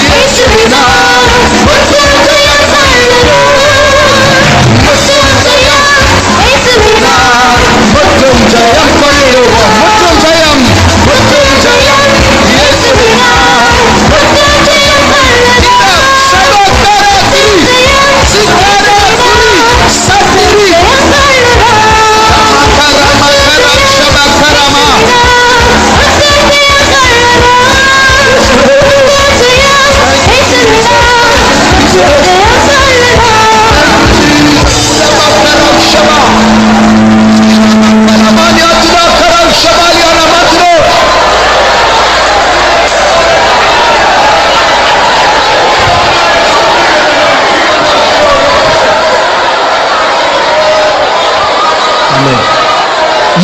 இயேசுவினால், முற்றும் ஜெயம் கொள்ளுவோம். முற்றும் ஜெயம் இயேசுவினால், முற்றும் ஜெயம் கொள்ளுவோம். முற்றும் ஜெயம், முற்றும் ஜெயம் இயேசுவினால், முற்றும் ஜெயம் கொள்ளுவோம்.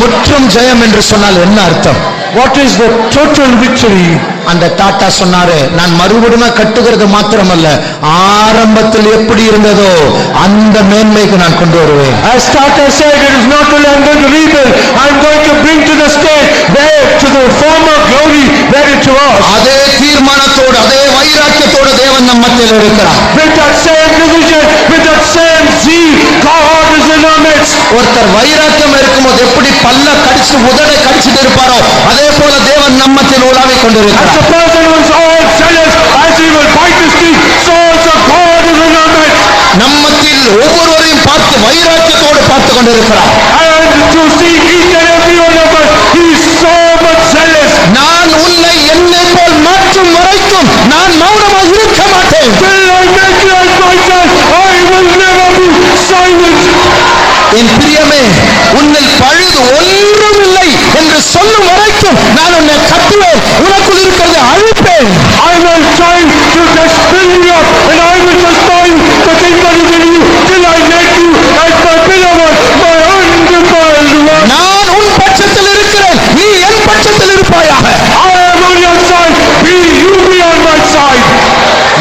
முற்றும் ஜெயம் என்று சொன்னால் என்ன அர்த்தம்? What is the total victory? அந்த டாட்டா சொன்னாரு, நான் மறுபடியும் கட்டுகிறது மாத்திரமல்ல, ஆரம்பத்தில் எப்படி இருந்ததோ அந்த மேன்மைக்கு நான் கொண்டு வருவேன். As Tata said, it is not only I am going to rebuild, I am going to bring to the state, where to the former glory where it was. அதே தீர்மானத்தோடு, அதே வைராக்கியத்தோடு தேவன் நம் மத்தியில் இருக்கிறார். With that same decision, with that same zeal, God is in our midst. ஒருத்தர் வைராக்கியம் இருக்கும்போது எப்படி பல்ல கடிச்சு உதடை கடிச்சிட்டு இருப்பாரோ அதே போல தேவன் நம் மத்தியில் உலாவிக் கொண்டிருக்கிறார். As a person who is all zealous, as he will bite his teeth, so also God is in our midst. நம் மத்தியில் ஒவ்வொருவரையும் பார்த்து வைராக்கியத்தோடு பார்த்து கொண்டிருக்கிறார். And to see each and every one of us, he is so much zealous. நான் உன்னை என்னை போல் மாற்றும் வரைக்கும் நான் மௌனமாக இருக்க மாட்டேன். Till I make you as myself, I will never be silent. என் பிரியமே, உன்னில் பழுது ஒன்றும் இல்லை என்று சொல்லும் வரைக்கும் நான் உன்னை கட்டுவேன், உனக்குள் இருக்கிறது அழிப்பேன். I will try to just build you up, and I will destroy the thing that is in you, till I make you as my beloved, my undefiled one. நான் உன் பட்சத்தில் இருக்கிறேன், நீ என் பட்சத்தில் இருப்பாயாக. I am on your side, you be on my side.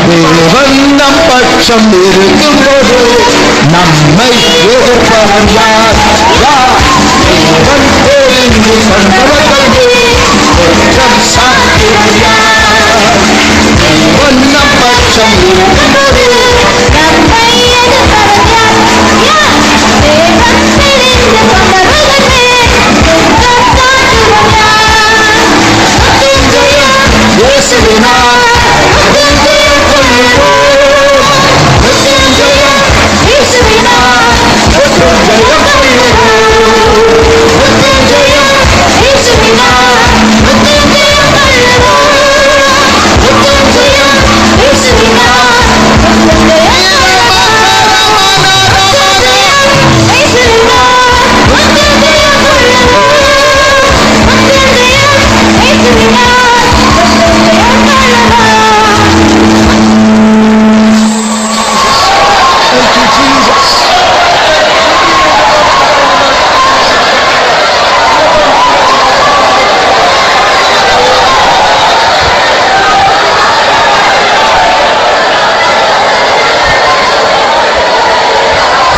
தேவன் நம் பட்சம் இருக்கும்போது நம்மை எதிர்ப்பவன் யார்? தேவன் தெரிந்து கொண்டவர்கள் மேல் குற்றம் சாட்டுவோன் யார்? தேவன் நம் பட்சம் இருக்கும்போது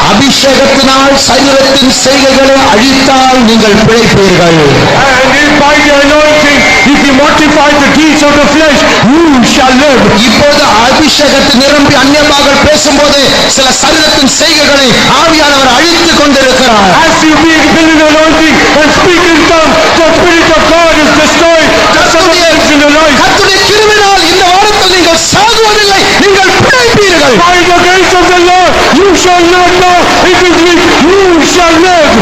அபிஷேகத்தினால் சரீரத்தின் செய்கைகளை அழித்தால் நீங்கள் பிழைப்பீர்கள். And if by the anointing, if you mortify the deeds of the flesh, you shall live. இப்போது அபிஷேகத்தில் நிரம்பி அந்நியமாக பேசும்போது சில சரீரத்தின் செய்கைகளை ஆவியானவர் அழித்துக் கொண்டிருக்கிறார். As you be in the anointing and speak in tongues, the Spirit of God is destroyed. கர்த்தருடைய கிருபையினால் இந்த வாரத்தில் நீங்கள் சாகுவதில்லை, நீங்கள் பிழைப்பீர்கள். By the grace of the Lord, you shall not know. It is with you shall live.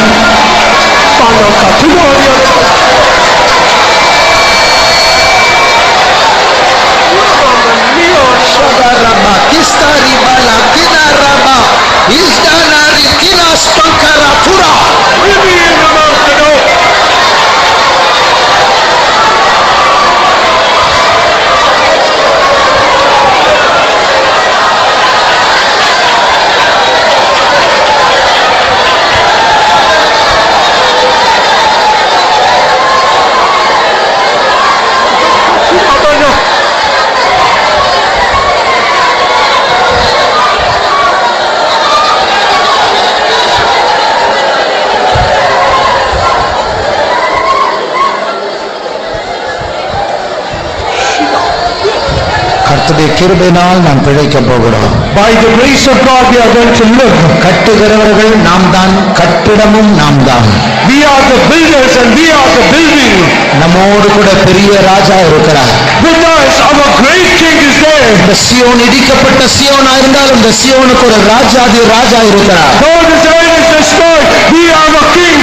கர்த்தருடைய கிருபையினால் நாம் பிழைக்க போகிறோம். By the grace of God we are going to live. கட்டுகிறவர்கள் நாம் தான், கட்டிடமும் நாம் தான். We are the builders and we are the building. நம்மோடு கூட பெரிய ராஜா இருக்கிறார். With us our great king is there. இந்த சியோன் இடிக்கப்பட்ட சியோனா இருந்தாலும் இந்த சியோனுக்கு ஒரு ராஜாதி ராஜா இருக்கிறார். Though the Zion is destroyed, we are the king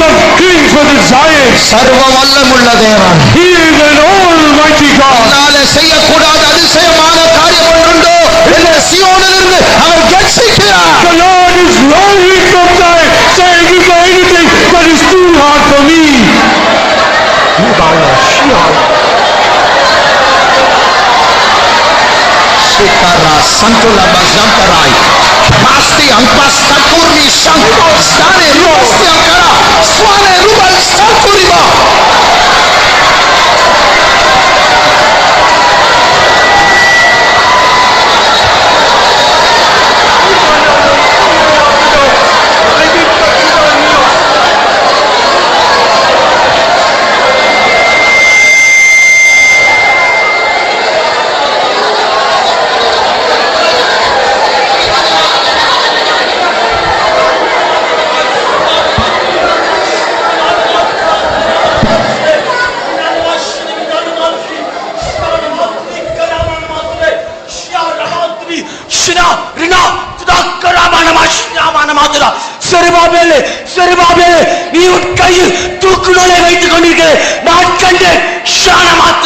of kings for the Zion. சர்வ வல்லமுள்ள தேவன். He is an almighty God. நாளை செய்யக்கூடாத அதிசயமான காரியம் ஒன்றுண்டோ இந்த சியோனிலிருந்து அவர் கர்ஜிக்கிறார். The Lord is roaring from Zion, saying, "Is there anything that is too hard for me?" Shikara Santula Bazantarai Pasti Ampas Takurni Shanko Stane Rubasti Ankara Swane Rubal Stakuriba.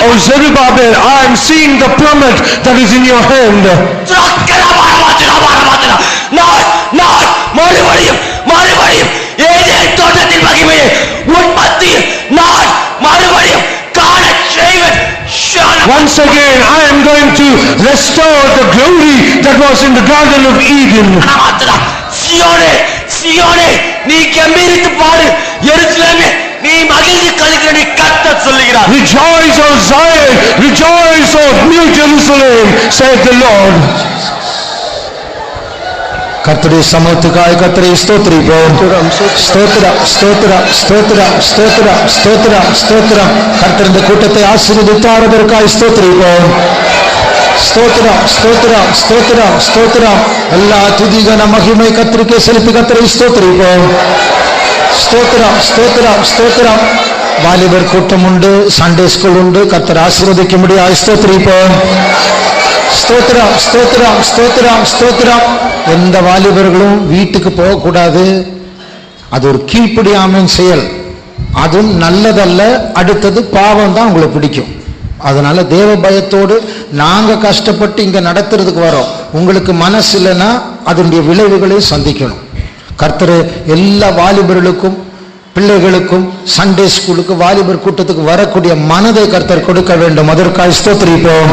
Oh Zerubbabel, I am seeing the plummet that is in your hand. Once again, I am going to restore the glory that was in the Garden of Eden. சியோனே நீ கம்பீரித்து பாடு, எருசலேமே நீ மகிழ்ந்து களிக்கிற நீ கர்த்தர் சொல்லுகிறார். Rejoice, O Zion, rejoice, O New Jerusalem, said the Lord. கர்த்தருடைய சமூகத்துக்காய் கர்த்தரை ஸ்தோத்திரிப்போம். ஸ்தோத்திரம் ஸ்தோத்திரம் ஸ்தோத்திரம் ஸ்தோத்திரம் ஸ்தோத்திரம் ஸ்தோத்திரம். கர்த்தர் இந்த கூட்டத்தை ஆசீர்வதித்தாரதற்காய் ஸ்தோத்திரிப்போம். ஸ்தோத்திரம் ஸ்தோத்திரம் ஸ்தோத்திரம் ஸ்தோத்திரம். எல்லா துதிகன மகிமை கர்த்தருக்கே செலுத்தி கர்த்தரை ஸ்தோத்திரிப்போம். ஸ்தோத்திரம் ஸ்தோத்திரம் ஸ்தோத்திரம். வாலிபர் கூட்டம் உண்டு, சண்டே ஸ்கூல் உண்டு. கர்த்தர் ஆசீர்வதிக்க முடியாது. ஸ்தோத்திரிப்போம். ஸ்தோத்திரம், ஸ்தோத்திரம், ஸ்தோத்திரம், ஸ்தோத்திரம். எந்த வாலிபர்களும் வீட்டுக்கு போகக்கூடாது. அது ஒரு கீழ்ப்படியாமையின் செயல். அதுவும் நல்லதல்ல. அடுத்தது பாவம் தான் உங்களை பிடிக்கும். அதனால தேவ பயத்தோடு நாங்க கஷ்டப்பட்டு இங்க நடத்துறதுக்கு வரோம். உங்களுக்கு மனசு இல்லைன்னா அதனுடைய விளைவுகளை சந்திக்கணும். கர்த்தர் எல்லா வாலிபர்களுக்கும் பிள்ளைகளுக்கும் சண்டே ஸ்கூலுக்கு வாலிபர் கூட்டத்துக்கு வரக்கூடிய மனதை கர்த்தர் கொடுக்க வேண்டும். அதற்காக ஸ்தோத்திரிப்போம்.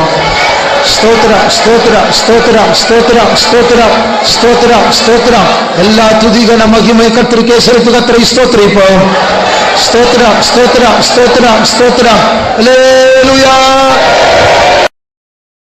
ஸ்தோத்திரம், ஸ்தோத்திரம், ஸ்தோத்திரம், ஸ்தோத்திரம், ஸ்தோத்திரம், ஸ்தோத்திரம், ஸ்தோத்திரம். எல்லா துதிகன மகிமை கர்த்தருக்கே செலுத்து. கர்த்தரை ஸ்தோத்திரிப்போம். ஸ்தோத்திரம், ஸ்தோத்திரம், ஸ்தோத்திரம், ஸ்தோத்திரம். அல்லேலூயா.